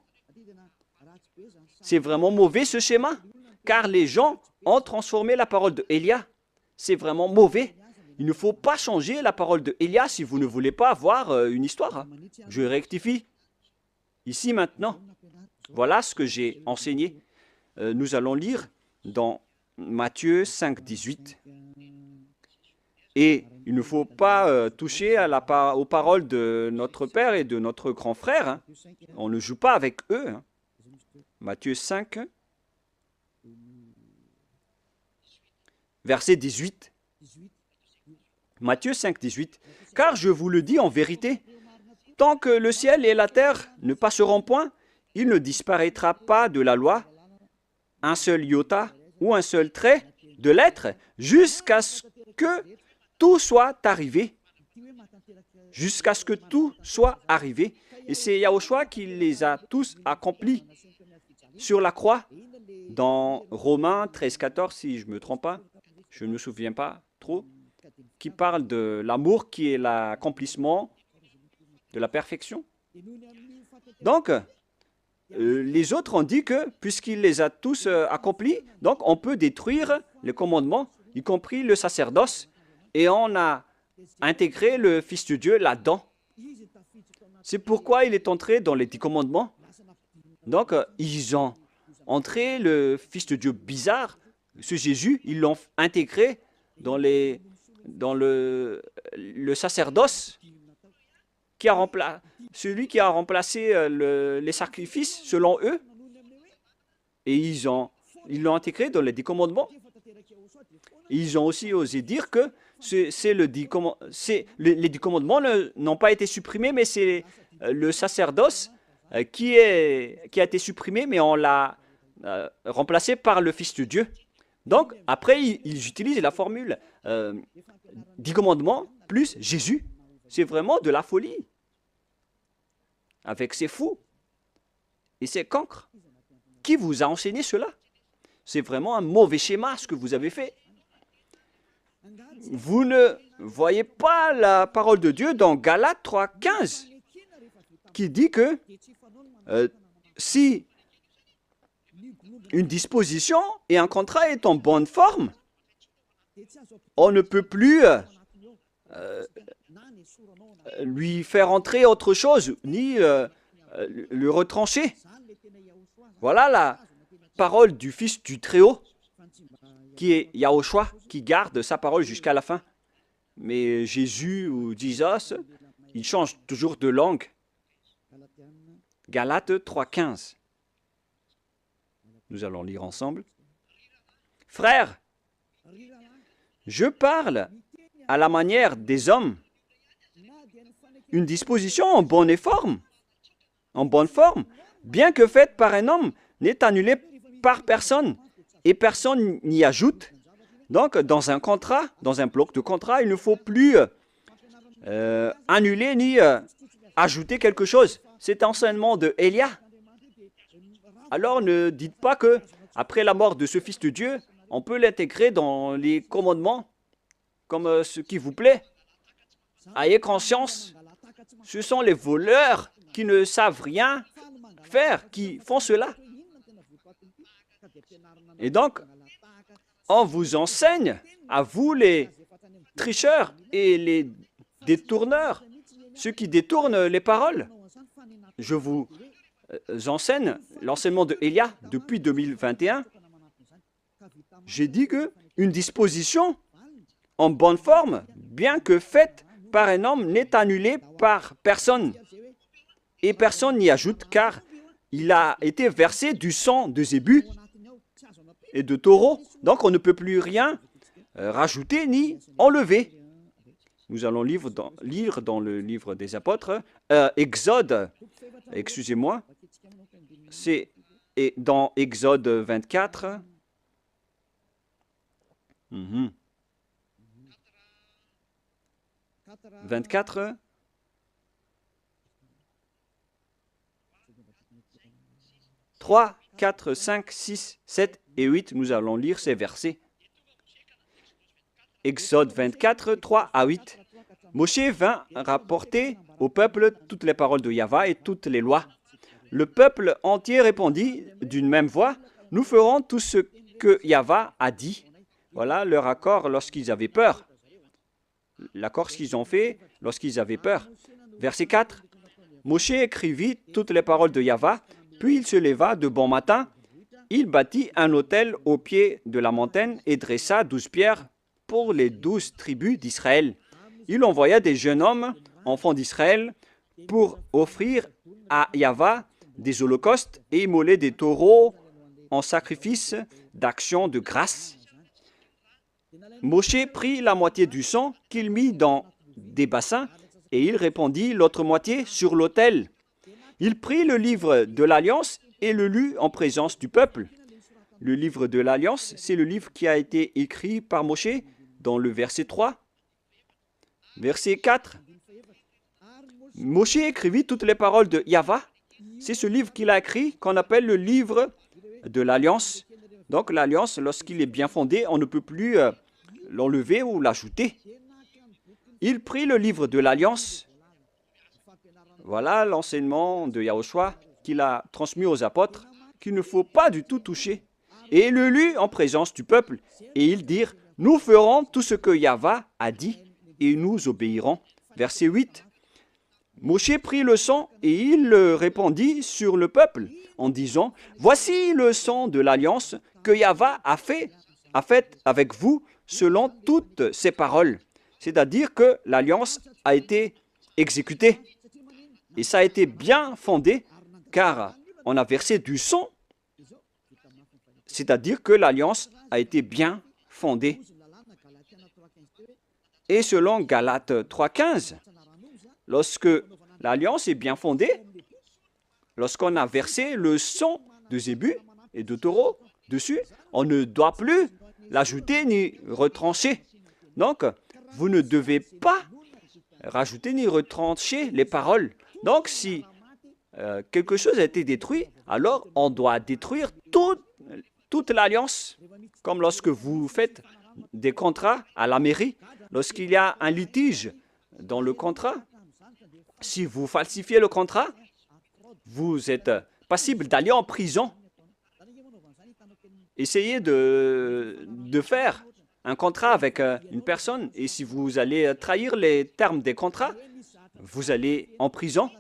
C'est vraiment mauvais ce schéma, car les gens ont transformé la parole de Élia. C'est vraiment mauvais. Il ne faut pas changer la parole de Élia si vous ne voulez pas avoir une histoire. Je rectifie ici maintenant. Voilà ce que j'ai enseigné. Nous allons lire dans Matthieu 5, 18. Et il ne faut pas toucher aux paroles de notre Père et de notre grand frère, hein. On ne joue pas avec eux, hein. Matthieu 5, verset 18. Matthieu 5, 18. Car je vous le dis en vérité, tant que le ciel et la terre ne passeront point, il ne disparaîtra pas de la loi un seul iota ou un seul trait de lettre jusqu'à ce que tout soit arrivé. Jusqu'à ce que tout soit arrivé. Et c'est Yahushua qui les a tous accomplis sur la croix. Dans Romains 13, 14, si je ne me trompe pas, je ne me souviens pas trop, qui parle de l'amour qui est l'accomplissement de la perfection. Donc, les autres ont dit que, puisqu'il les a tous accomplis, donc on peut détruire les commandements, y compris le sacerdoce, et on a intégré le Fils de Dieu là-dedans. C'est pourquoi il est entré dans les 10 commandements. Donc, ils ont entré le Fils de Dieu bizarre, ce Jésus, ils l'ont intégré dans le sacerdoce, celui qui a remplacé les sacrifices selon eux, et ils l'ont intégré dans les 10 commandements. Ils ont aussi osé dire que les 10 commandements n'ont pas été supprimés, mais c'est le sacerdoce qui a été supprimé, mais on l'a remplacé par le Fils de Dieu. Donc, après, ils utilisent la formule 10 commandements plus Jésus. C'est vraiment de la folie. Avec ces fous et ces cancres. Qui vous a enseigné cela? C'est vraiment un mauvais schéma ce que vous avez fait. Vous ne voyez pas la parole de Dieu dans Galates 3, 15 qui dit que si une disposition et un contrat est en bonne forme, on ne peut plus lui faire entrer autre chose, ni le retrancher. Voilà la parole du Fils du Très-Haut, qui est Yahushua, qui garde sa parole jusqu'à la fin. Mais Jésus ou Jesus, il change toujours de langue. Galates 3,15. Nous allons lire ensemble. Frères, je parle à la manière des hommes. Une disposition en bonne forme, bien que faite par un homme, n'est annulée par personne et personne n'y ajoute. Donc, dans un contrat, dans un bloc de contrat, il ne faut plus annuler ni ajouter quelque chose. C'est enseignement de Élia. Alors, ne dites pas que après la mort de ce Fils de Dieu, on peut l'intégrer dans les commandements comme ce qui vous plaît. Ayez conscience, ce sont les voleurs qui ne savent rien faire, qui font cela. Et donc, on vous enseigne, à vous les tricheurs et les détourneurs, ceux qui détournent les paroles. Je vous enseigne l'enseignement de Élia depuis 2021. J'ai dit qu'une disposition en bonne forme, bien que faite par un homme, n'est annulée par personne. Et personne n'y ajoute, car il a été versé du sang de zébu et de taureau. Donc on ne peut plus rien rajouter ni enlever. Nous allons lire dans le livre des apôtres, Exode, excusez-moi, c'est dans Exode 24. 24. « 3, 4, 5, 6, 7 et 8, nous allons lire ces versets. Exode 24, 3 à 8. Moshe vint rapporter au peuple toutes les paroles de Yahva et toutes les lois. Le peuple entier répondit d'une même voix, « Nous ferons tout ce que Yahva a dit. » Voilà leur accord lorsqu'ils avaient peur. L'accord qu'ils ont fait lorsqu'ils avaient peur. Verset 4. Moshe écrivit toutes les paroles de Yahva, puis il se leva de bon matin. il bâtit un autel au pied de la montagne et dressa 12 pierres pour les 12 tribus d'Israël. Il envoya des jeunes hommes, enfants d'Israël, pour offrir à Yahva des holocaustes et immoler des taureaux en sacrifice d'action de grâce. Moshe prit la moitié du sang qu'il mit dans des bassins et il répandit l'autre moitié sur l'autel. Il prit le livre de l'Alliance et le lut en présence du peuple. Le livre de l'Alliance, c'est le livre qui a été écrit par Moshe dans le verset 3. Verset 4. Moshe écrivit toutes les paroles de Yahva. C'est ce livre qu'il a écrit qu'on appelle le livre de l'Alliance. Donc l'Alliance, lorsqu'il est bien fondé, on ne peut plus l'enlever ou l'ajouter. Il prit le livre de l'Alliance. Voilà l'enseignement de Yahushua qu'il a transmis aux apôtres, qu'il ne faut pas du tout toucher. Et il le lut en présence du peuple. Et ils dirent, nous ferons tout ce que Yahva a dit et nous obéirons. Verset 8. Moshe prit le sang et il le répandit sur le peuple en disant, voici le sang de l'alliance que Yahva a fait avec vous selon toutes ses paroles. C'est-à-dire que l'alliance a été exécutée. Et ça a été bien fondé car on a versé du sang. C'est-à-dire que l'alliance a été bien fondée. Et selon Galates 3,15, lorsque l'alliance est bien fondée, lorsqu'on a versé le sang de zébu et de taureau dessus, on ne doit plus l'ajouter ni retrancher. Donc, vous ne devez pas rajouter ni retrancher les paroles. Donc, si quelque chose a été détruit, alors on doit détruire toute l'alliance. Comme lorsque vous faites des contrats à la mairie, lorsqu'il y a un litige dans le contrat, si vous falsifiez le contrat, vous êtes passible d'aller en prison. Essayez de faire un contrat avec une personne et si vous allez trahir les termes des contrats, vous allez en prison.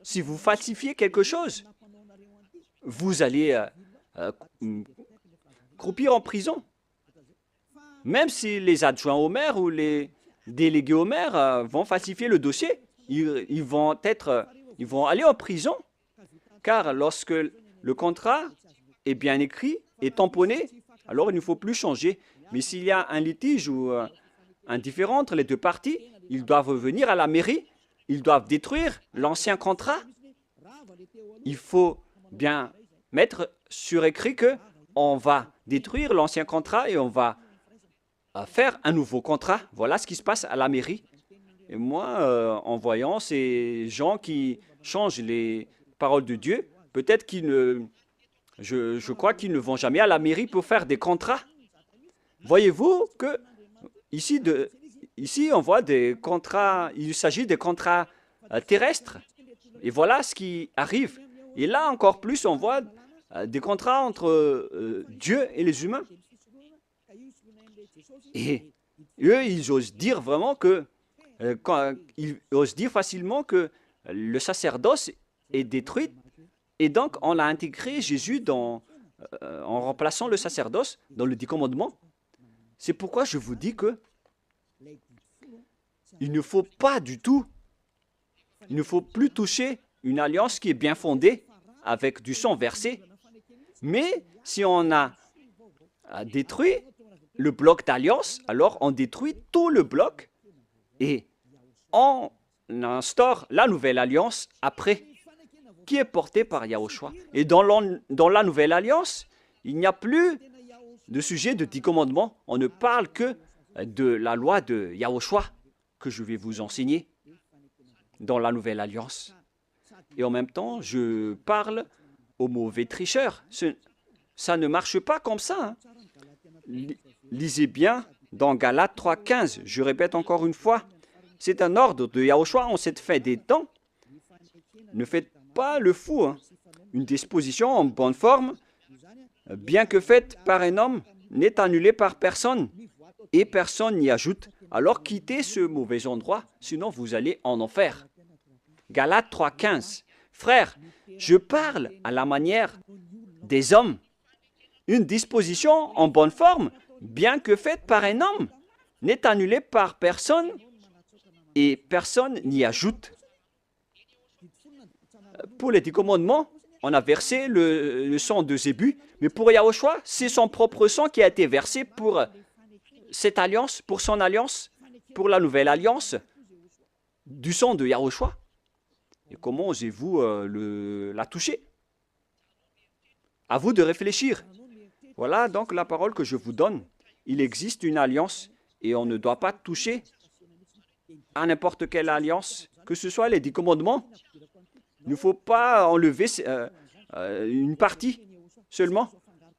Si vous falsifiez quelque chose, vous allez croupir en prison. Même si les adjoints au maire ou les délégués au maire vont falsifier le dossier, ils vont aller en prison. Car lorsque le contrat est bien écrit et tamponné, alors il ne faut plus changer. Mais s'il y a un litige ou un différend entre les deux parties, ils doivent venir à la mairie, ils doivent détruire l'ancien contrat. Il faut bien mettre sur écrit qu'on va détruire l'ancien contrat et on va faire un nouveau contrat. Voilà ce qui se passe à la mairie. Et moi, en voyant ces gens qui changent les paroles de Dieu, peut-être qu'ils ne... Je crois qu'ils ne vont jamais à la mairie pour faire des contrats. Voyez-vous que ici, on voit des contrats, il s'agit des contrats terrestres. Et voilà ce qui arrive. Et là, encore plus, on voit des contrats entre Dieu et les humains. Et eux, ils osent dire vraiment que, ils osent dire facilement que le sacerdoce est détruit. Et donc, on a intégré Jésus en remplaçant le sacerdoce dans le 10 commandements. C'est pourquoi je vous dis que il ne faut pas du tout, il ne faut plus toucher une alliance qui est bien fondée avec du sang versé. Mais si on a détruit le bloc d'alliance, alors on détruit tout le bloc et on instaure la nouvelle alliance après, qui est portée par Yahushua. Et dans la nouvelle alliance, il n'y a plus de sujet de 10 commandements. On ne parle que de la loi de Yahushua que je vais vous enseigner dans la nouvelle alliance. Et en même temps, je parle aux mauvais tricheurs. Ça ne marche pas comme ça. Lisez bien dans Galates 3,15. Je répète encore une fois, c'est un ordre de Yahushua en cette fin des temps. Ne faites pas le fou. Une disposition en bonne forme, bien que faite par un homme, n'est annulée par personne et personne n'y ajoute. Alors quittez ce mauvais endroit, sinon vous allez en enfer. Galates 3,15. Frères, je parle à la manière des hommes une disposition en bonne forme, bien que faite par un homme, n'est annulée par personne et personne n'y ajoute. Pour les 10 commandements, on a versé le sang de Zébu, mais pour Yahushua, c'est son propre sang qui a été versé pour cette alliance, pour son alliance, pour la nouvelle alliance du sang de Yahushua. Et comment osez-vous la toucher? À vous de réfléchir. Voilà donc la parole que je vous donne. Il existe une alliance et on ne doit pas toucher à n'importe quelle alliance, que ce soit les 10 commandements. Il ne faut pas enlever une partie seulement.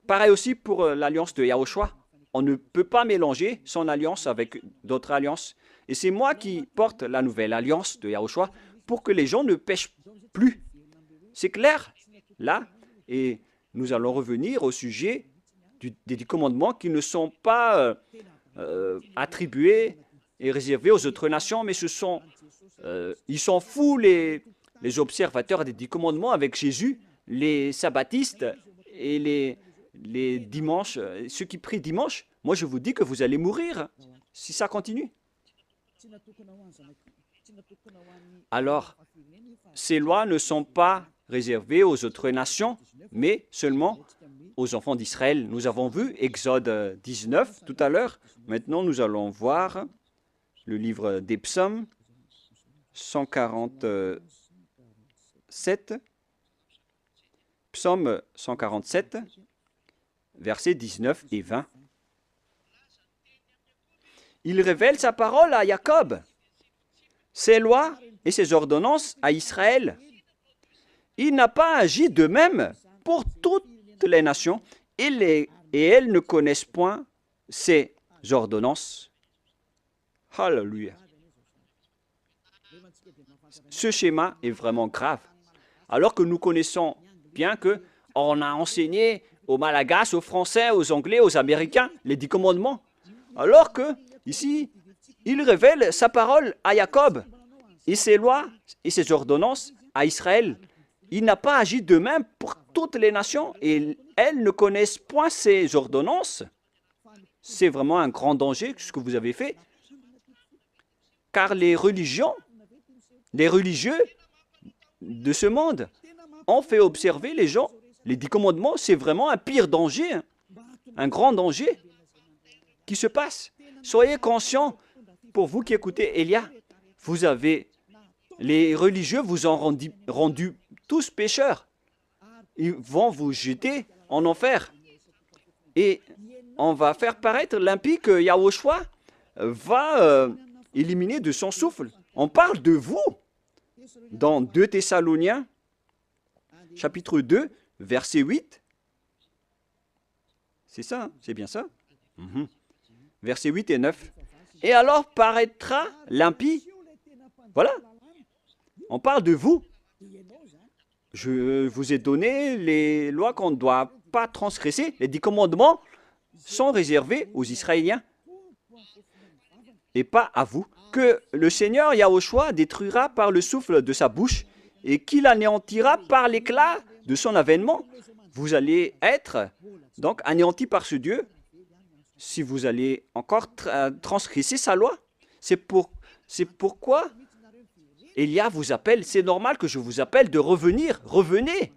Pareil aussi pour l'alliance de Yahushua. On ne peut pas mélanger son alliance avec d'autres alliances. Et c'est moi qui porte la nouvelle alliance de Yahushua pour que les gens ne pêchent plus. C'est clair, là. Et nous allons revenir au sujet des 10 commandements qui ne sont pas attribués et réservés aux autres nations, mais ils sont fous les observateurs des 10 commandements avec Jésus, les sabbatistes et les dimanches, ceux qui prient dimanche. Moi, je vous dis que vous allez mourir si ça continue. Alors, ces lois ne sont pas réservées aux autres nations, mais seulement aux enfants d'Israël. Nous avons vu Exode 19 tout à l'heure. Maintenant, nous allons voir le livre des psaumes 147. Psaume 147, versets 19 et 20. Il révèle sa parole à Jacob, ses lois et ses ordonnances à Israël. Il n'a pas agi de même pour toutes les nations, et elles ne connaissent point ses ordonnances. Alléluia. Ce schéma est vraiment grave. Alors que nous connaissons bien qu'on a enseigné aux Malagasy, aux Français, aux Anglais, aux Américains les 10 commandements. Alors que, ici, il révèle sa parole à Jacob et ses lois et ses ordonnances à Israël. Il n'a pas agi de même pour toutes les nations et elles ne connaissent point ses ordonnances. C'est vraiment un grand danger ce que vous avez fait. Car les religieux de ce monde ont fait observer les gens. Les 10 commandements, c'est vraiment un pire danger, un grand danger qui se passe. Soyez conscients, pour vous qui écoutez Elia, les religieux vous ont rendu tous pécheurs. Ils vont vous jeter en enfer. Et on va faire paraître l'impie que Yahushua va éliminer de son souffle. On parle de vous dans 2 Thessaloniciens, chapitre 2, verset 8. C'est ça, hein? C'est bien ça. Versets 8 et 9. Et alors paraîtra l'impie. Voilà. On parle de vous. Je vous ai donné les lois qu'on ne doit pas transgresser. Les 10 commandements sont réservés aux Israéliens et pas à vous. Que le Seigneur Yahushua détruira par le souffle de sa bouche et qu'il anéantira par l'éclat de son avènement. Vous allez être donc anéantis par ce Dieu si vous allez encore transgresser sa loi. C'est pourquoi Elia vous appelle. C'est normal que je vous appelle de revenir. Revenez.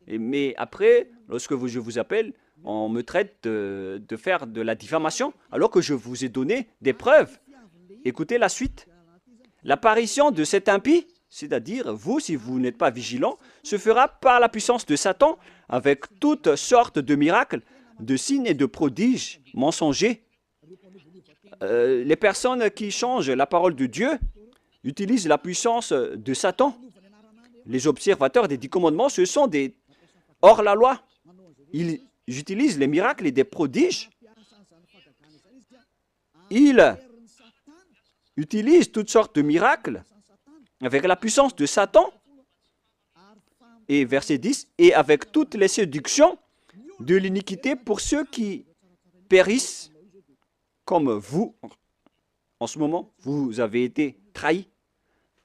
Mais après, lorsque je vous appelle, on me traite de faire de la diffamation alors que je vous ai donné des preuves. Écoutez la suite. L'apparition de cet impie, c'est-à-dire vous, si vous n'êtes pas vigilant, se fera par la puissance de Satan avec toutes sortes de miracles, de signes et de prodiges mensongers. Les personnes qui changent la parole de Dieu utilisent la puissance de Satan. Les observateurs des 10 commandements, ce sont des hors-la-loi. Ils utilisent les miracles et des prodiges. Ils utilisent toutes sortes de miracles avec la puissance de Satan. Et verset 10, et avec toutes les séductions de l'iniquité pour ceux qui périssent comme vous. En ce moment, vous avez été trahis.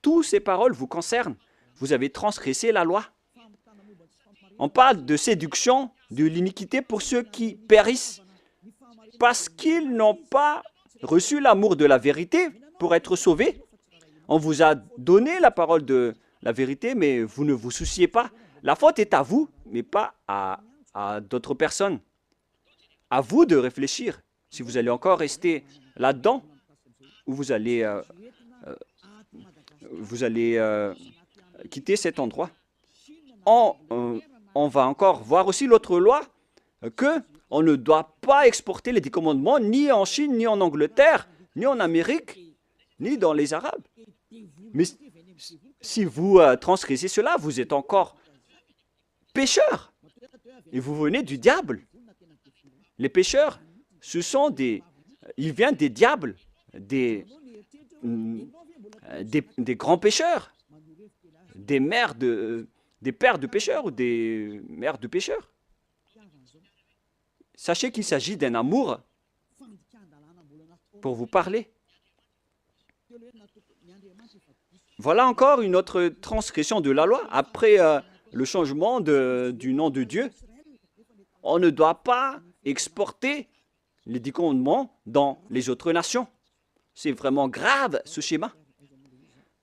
Toutes ces paroles vous concernent. Vous avez transgressé la loi. On parle de séduction, de l'iniquité pour ceux qui périssent parce qu'ils n'ont pas reçu l'amour de la vérité pour être sauvés. On vous a donné la parole de la vérité, mais vous ne vous souciez pas. La faute est à vous, mais pas à d'autres personnes. À vous de réfléchir si vous allez encore rester là-dedans ou vous allez quitter cet endroit. On va encore voir aussi l'autre loi que on ne doit pas exporter les 10 commandements ni en Chine, ni en Angleterre, ni en Amérique, ni dans les Arabes. Mais si vous transgressez cela, vous êtes encore pécheurs et vous venez du diable. Les pécheurs, ce sont ils viennent des diables, des grands pécheurs, des pères de pécheurs ou des mères de pécheurs. Sachez qu'il s'agit d'un amour pour vous parler. Voilà encore une autre transgression de la loi. Après le changement du nom de Dieu, on ne doit pas exporter les 10 commandements dans les autres nations. C'est vraiment grave ce schéma.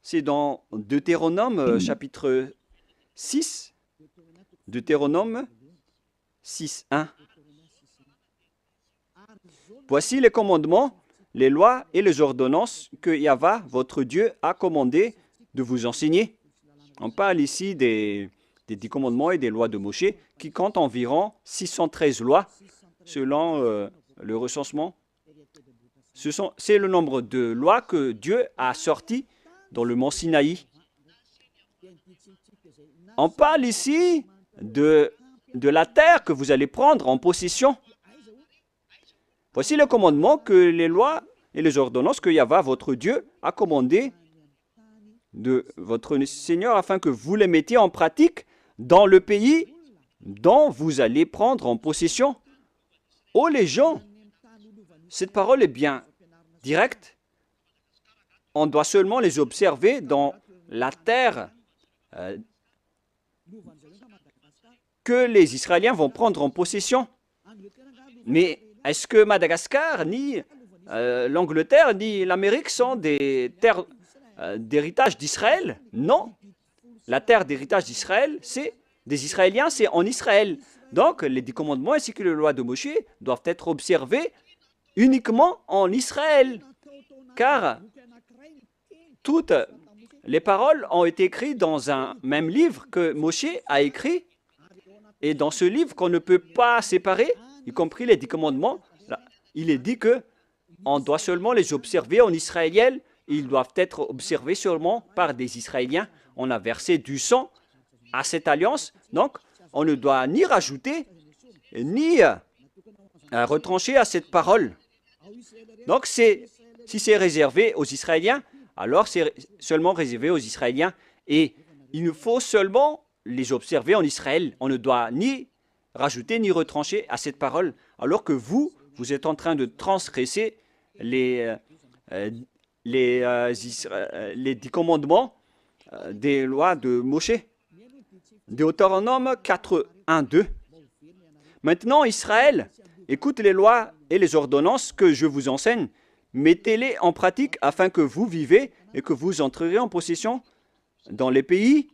C'est dans Deutéronome chapitre 6, Deutéronome 6, 1. Voici les commandements, les lois et les ordonnances que Yahva, votre Dieu, a commandé de vous enseigner. On parle ici des 10 commandements et des lois de Moshe qui comptent environ 613 lois selon le recensement. C'est le nombre de lois que Dieu a sorties dans le mont Sinaï. On parle ici de la terre que vous allez prendre en possession. Voici le commandement que les lois et les ordonnances que Yahva, votre Dieu, a commandé de votre Seigneur afin que vous les mettiez en pratique dans le pays dont vous allez prendre en possession. Oh les gens, cette parole est bien directe. On doit seulement les observer dans la terre que les Israéliens vont prendre en possession. Mais est-ce que Madagascar, ni l'Angleterre, ni l'Amérique sont des terres d'héritage d'Israël? Non. La terre d'héritage d'Israël, c'est des Israéliens, c'est en Israël. Donc, les 10 commandements ainsi que les lois de Moshe doivent être observés uniquement en Israël. Car toutes les paroles ont été écrites dans un même livre que Moshe a écrit. Et dans ce livre qu'on ne peut pas séparer, y compris les 10 commandements, là, il est dit que on doit seulement les observer en israélien. Ils doivent être observés seulement par des Israéliens. On a versé du sang à cette alliance. Donc, on ne doit ni rajouter, ni retrancher à cette parole. Donc, si c'est réservé aux Israéliens, alors c'est seulement réservé aux Israéliens. Et il nous faut seulement les observer en Israël. On ne doit ni rajouter ni retrancher à cette parole. Alors que vous êtes en train de transgresser les 10 commandements des lois de Moshe. Deutéronome 4, 1, 2. Maintenant, Israël, écoute les lois et les ordonnances que je vous enseigne. Mettez-les en pratique afin que vous vivez et que vous entrerez en possession dans les pays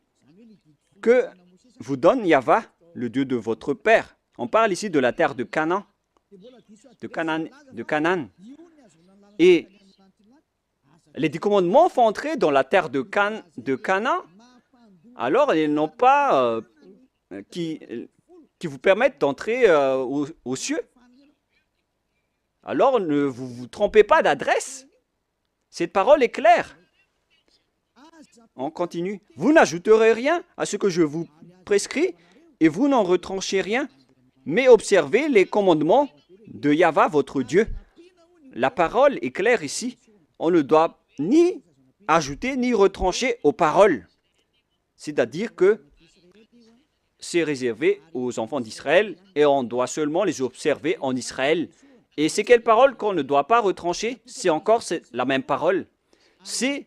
que vous donne Yahva, le Dieu de votre père. On parle ici de la terre de Canaan. De Canaan. Et les 10 commandements font entrer dans la terre de Canaan. Alors, ils n'ont pas qui vous permettent d'entrer aux cieux. Alors, ne vous trompez pas d'adresse. Cette parole est claire. On continue. Vous n'ajouterez rien à ce que je vous prescris et vous n'en retranchez rien, mais observez les commandements de Yahva, votre Dieu. La parole est claire ici. On ne doit ni ajouter ni retrancher aux paroles. C'est-à-dire que c'est réservé aux enfants d'Israël et on doit seulement les observer en Israël. Et c'est quelle parole qu'on ne doit pas retrancher? C'est encore la même parole. C'est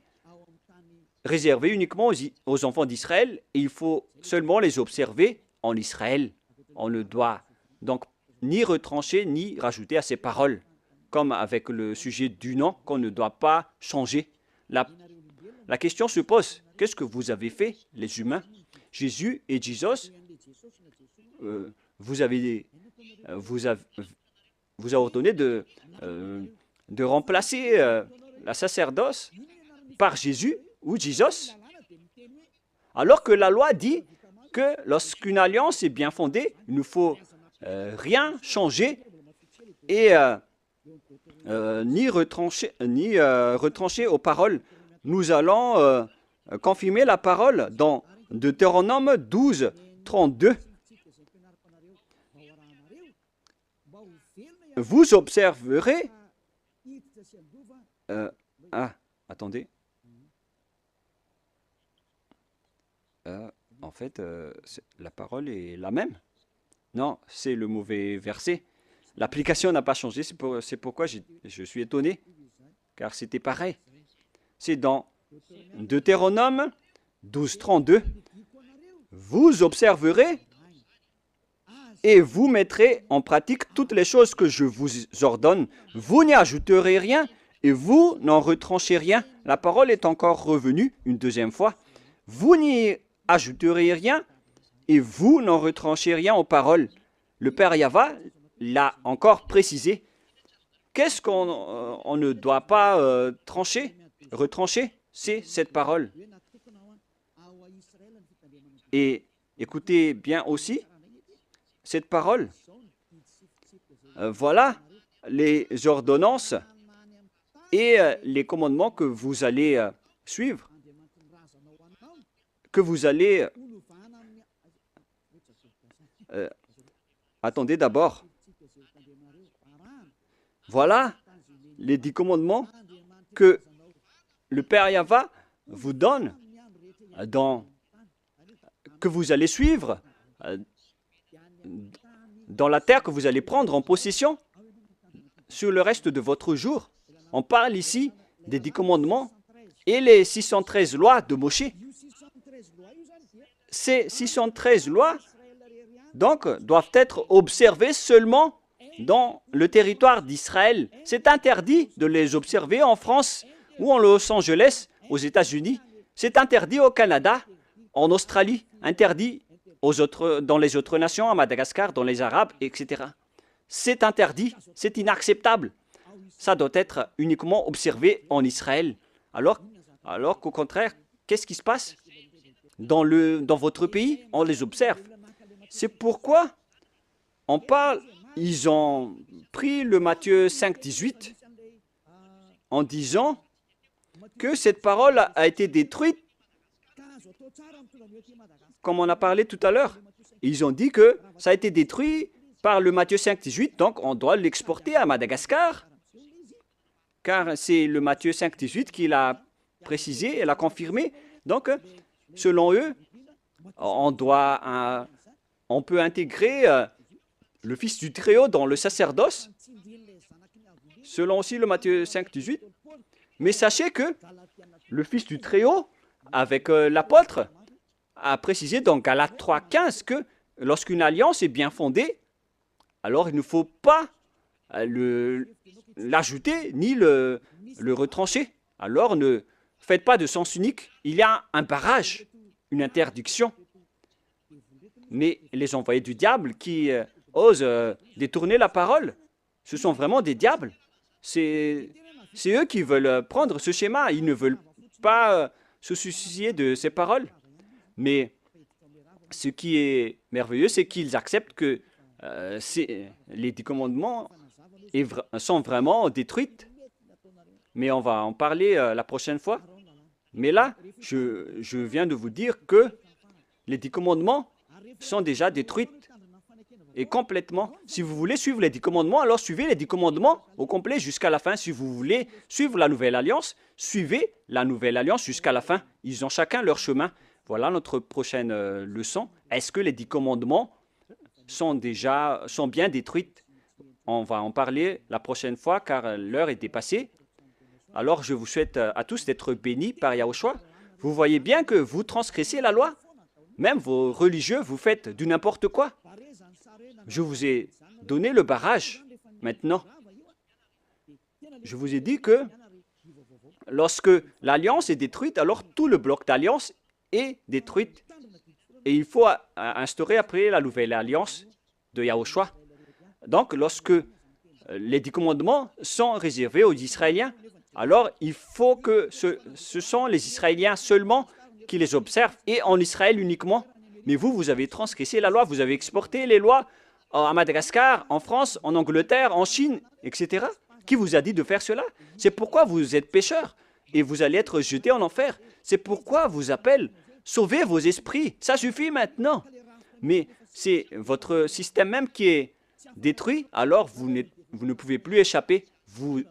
réservé uniquement aux enfants d'Israël et il faut seulement les observer en Israël. On ne doit donc ni retrancher ni rajouter à ces paroles, comme avec le sujet du nom qu'on ne doit pas changer. La question se pose, qu'est-ce que vous avez fait, les humains? Jésus et Jesus, vous avez ordonné de remplacer la sacerdoce par Jésus ou Jesus, alors que la loi dit que lorsqu'une alliance est bien fondée, il ne faut rien changer et ni retrancher aux paroles. Nous allons confirmer la parole dans Deutéronome 12, 32. Vous observerez... attendez. En fait, la parole est la même. Non, c'est le mauvais verset. L'application n'a pas changé, c'est pourquoi je suis étonné, car c'était pareil. C'est dans Deutéronome 12, 32. Vous observerez et vous mettrez en pratique toutes les choses que je vous ordonne. Vous n'y ajouterez rien et vous n'en retranchez rien. La parole est encore revenue une deuxième fois. Vous n'y ajouterez rien et vous n'en retranchez rien aux paroles. Le Père Yahva l'a encore précisé. Qu'est-ce qu'on ne doit pas retrancher? C'est cette parole. Et écoutez bien aussi cette parole. Voilà les ordonnances et les commandements que vous allez suivre, que vous allez... attendez d'abord. Voilà les 10 commandements que le Père Yahva vous donne, que vous allez suivre dans la terre que vous allez prendre en possession sur le reste de votre jour. On parle ici des 10 commandements et les 613 lois de Moshe. Ces 613 lois, donc, doivent être observées seulement dans le territoire d'Israël. C'est interdit de les observer en France ou en Los Angeles, aux États-Unis. C'est interdit au Canada, en Australie, interdit dans les autres nations, à Madagascar, dans les Arabes, etc. C'est interdit, c'est inacceptable. Ça doit être uniquement observé en Israël. Alors qu'au contraire, qu'est-ce qui se passe dans votre pays? On les observe. C'est pourquoi on parle, ils ont pris le Matthieu 5, 18 en disant que cette parole a été détruite, comme on a parlé tout à l'heure. Ils ont dit que ça a été détruit par le Matthieu 5, 18, donc on doit l'exporter à Madagascar, car c'est le Matthieu 5, 18 qui l'a précisé et l'a confirmé. Donc, selon eux, on peut intégrer le Fils du Très-Haut dans le sacerdoce, selon aussi le Matthieu 5, 18. Mais sachez que le Fils du Très-Haut, avec l'apôtre, a précisé dans Galates 3, 15 que lorsqu'une alliance est bien fondée, alors il ne faut pas l'ajouter ni le retrancher. Alors ne faites pas de sens unique. Il y a un barrage, une interdiction. Mais les envoyés du diable qui osent détourner la parole, ce sont vraiment des diables. C'est eux qui veulent prendre ce schéma. Ils ne veulent pas se soucier de ces paroles. Mais ce qui est merveilleux, c'est qu'ils acceptent que les 10 commandements sont vraiment détruits. Mais on va en parler la prochaine fois. Mais là, je viens de vous dire que les 10 commandements sont déjà détruits et complètement. Si vous voulez suivre les 10 commandements, alors suivez les 10 commandements au complet jusqu'à la fin. Si vous voulez suivre la nouvelle alliance, suivez la nouvelle alliance jusqu'à la fin. Ils ont chacun leur chemin. Voilà notre prochaine leçon. Est-ce que les 10 commandements sont bien détruits? On va en parler la prochaine fois car l'heure est dépassée. Alors je vous souhaite à tous d'être bénis par Yahushua. Vous voyez bien que vous transgressez la loi. Même vos religieux, vous faites du n'importe quoi. Je vous ai donné le barrage. Maintenant, je vous ai dit que lorsque l'alliance est détruite, alors tout le bloc d'alliance est détruit. Et il faut instaurer après la nouvelle alliance de Yahushua. Donc, lorsque les 10 commandements sont réservés aux Israéliens, alors il faut que ce sont les Israéliens seulement qui les observent et en Israël uniquement. Mais vous, vous avez transgressé la loi, vous avez exporté les lois à Madagascar, en France, en Angleterre, en Chine, etc. Qui vous a dit de faire cela? C'est pourquoi vous êtes pécheurs et vous allez être jetés en enfer. C'est pourquoi vous appelle sauvez vos esprits. Ça suffit maintenant. Mais c'est votre système même qui est détruit, alors vous ne pouvez plus échapper. Vous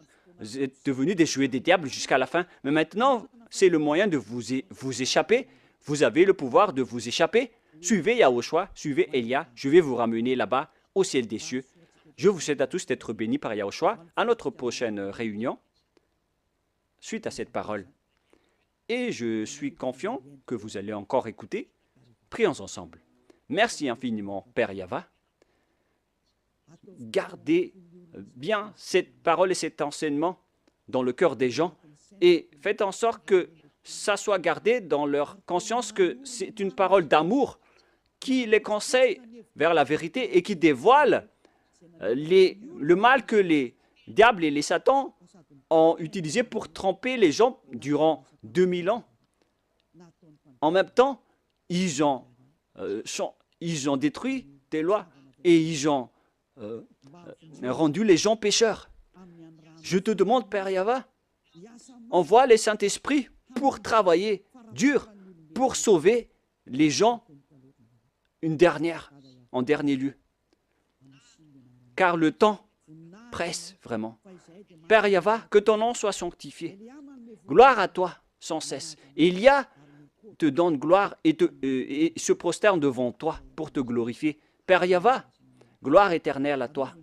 êtes devenus des jouets des diables jusqu'à la fin. Mais maintenant, c'est le moyen de vous échapper. Vous avez le pouvoir de vous échapper. Suivez Yahushua, suivez Elia. Je vais vous ramener là-bas, au ciel des cieux. Je vous souhaite à tous d'être bénis par Yahushua. À notre prochaine réunion, suite à cette parole. Et je suis confiant que vous allez encore écouter. Prions ensemble. Merci infiniment, Père Yava. Gardez bien cette parole et cet enseignement dans le cœur des gens et faites en sorte que ça soit gardé dans leur conscience que c'est une parole d'amour qui les conseille vers la vérité et qui dévoile le mal que les diables et les satans ont utilisé pour tromper les gens durant 2000 ans. En même temps, ils ont détruit des lois et ils ont rendu les gens pécheurs. Je te demande, Père Yava, envoie les Saint-Esprits pour travailler dur, pour sauver les gens en dernier lieu. Car le temps presse vraiment. Père Yava, que ton nom soit sanctifié. Gloire à toi sans cesse. Elia te donne gloire et se prosterne devant toi pour te glorifier. Père Yava, gloire éternelle à toi.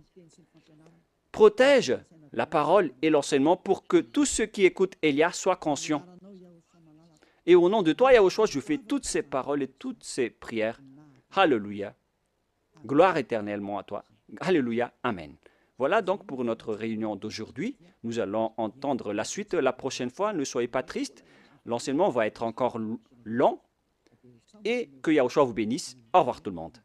Protège la parole et l'enseignement pour que tous ceux qui écoutent Elia soient conscients. Et au nom de toi, Yahushua, je fais toutes ces paroles et toutes ces prières. Alléluia. Gloire éternellement à toi. Alléluia. Amen. Voilà donc pour notre réunion d'aujourd'hui. Nous allons entendre la suite la prochaine fois. Ne soyez pas tristes. L'enseignement va être encore long. Et que Yahushua vous bénisse. Au revoir tout le monde.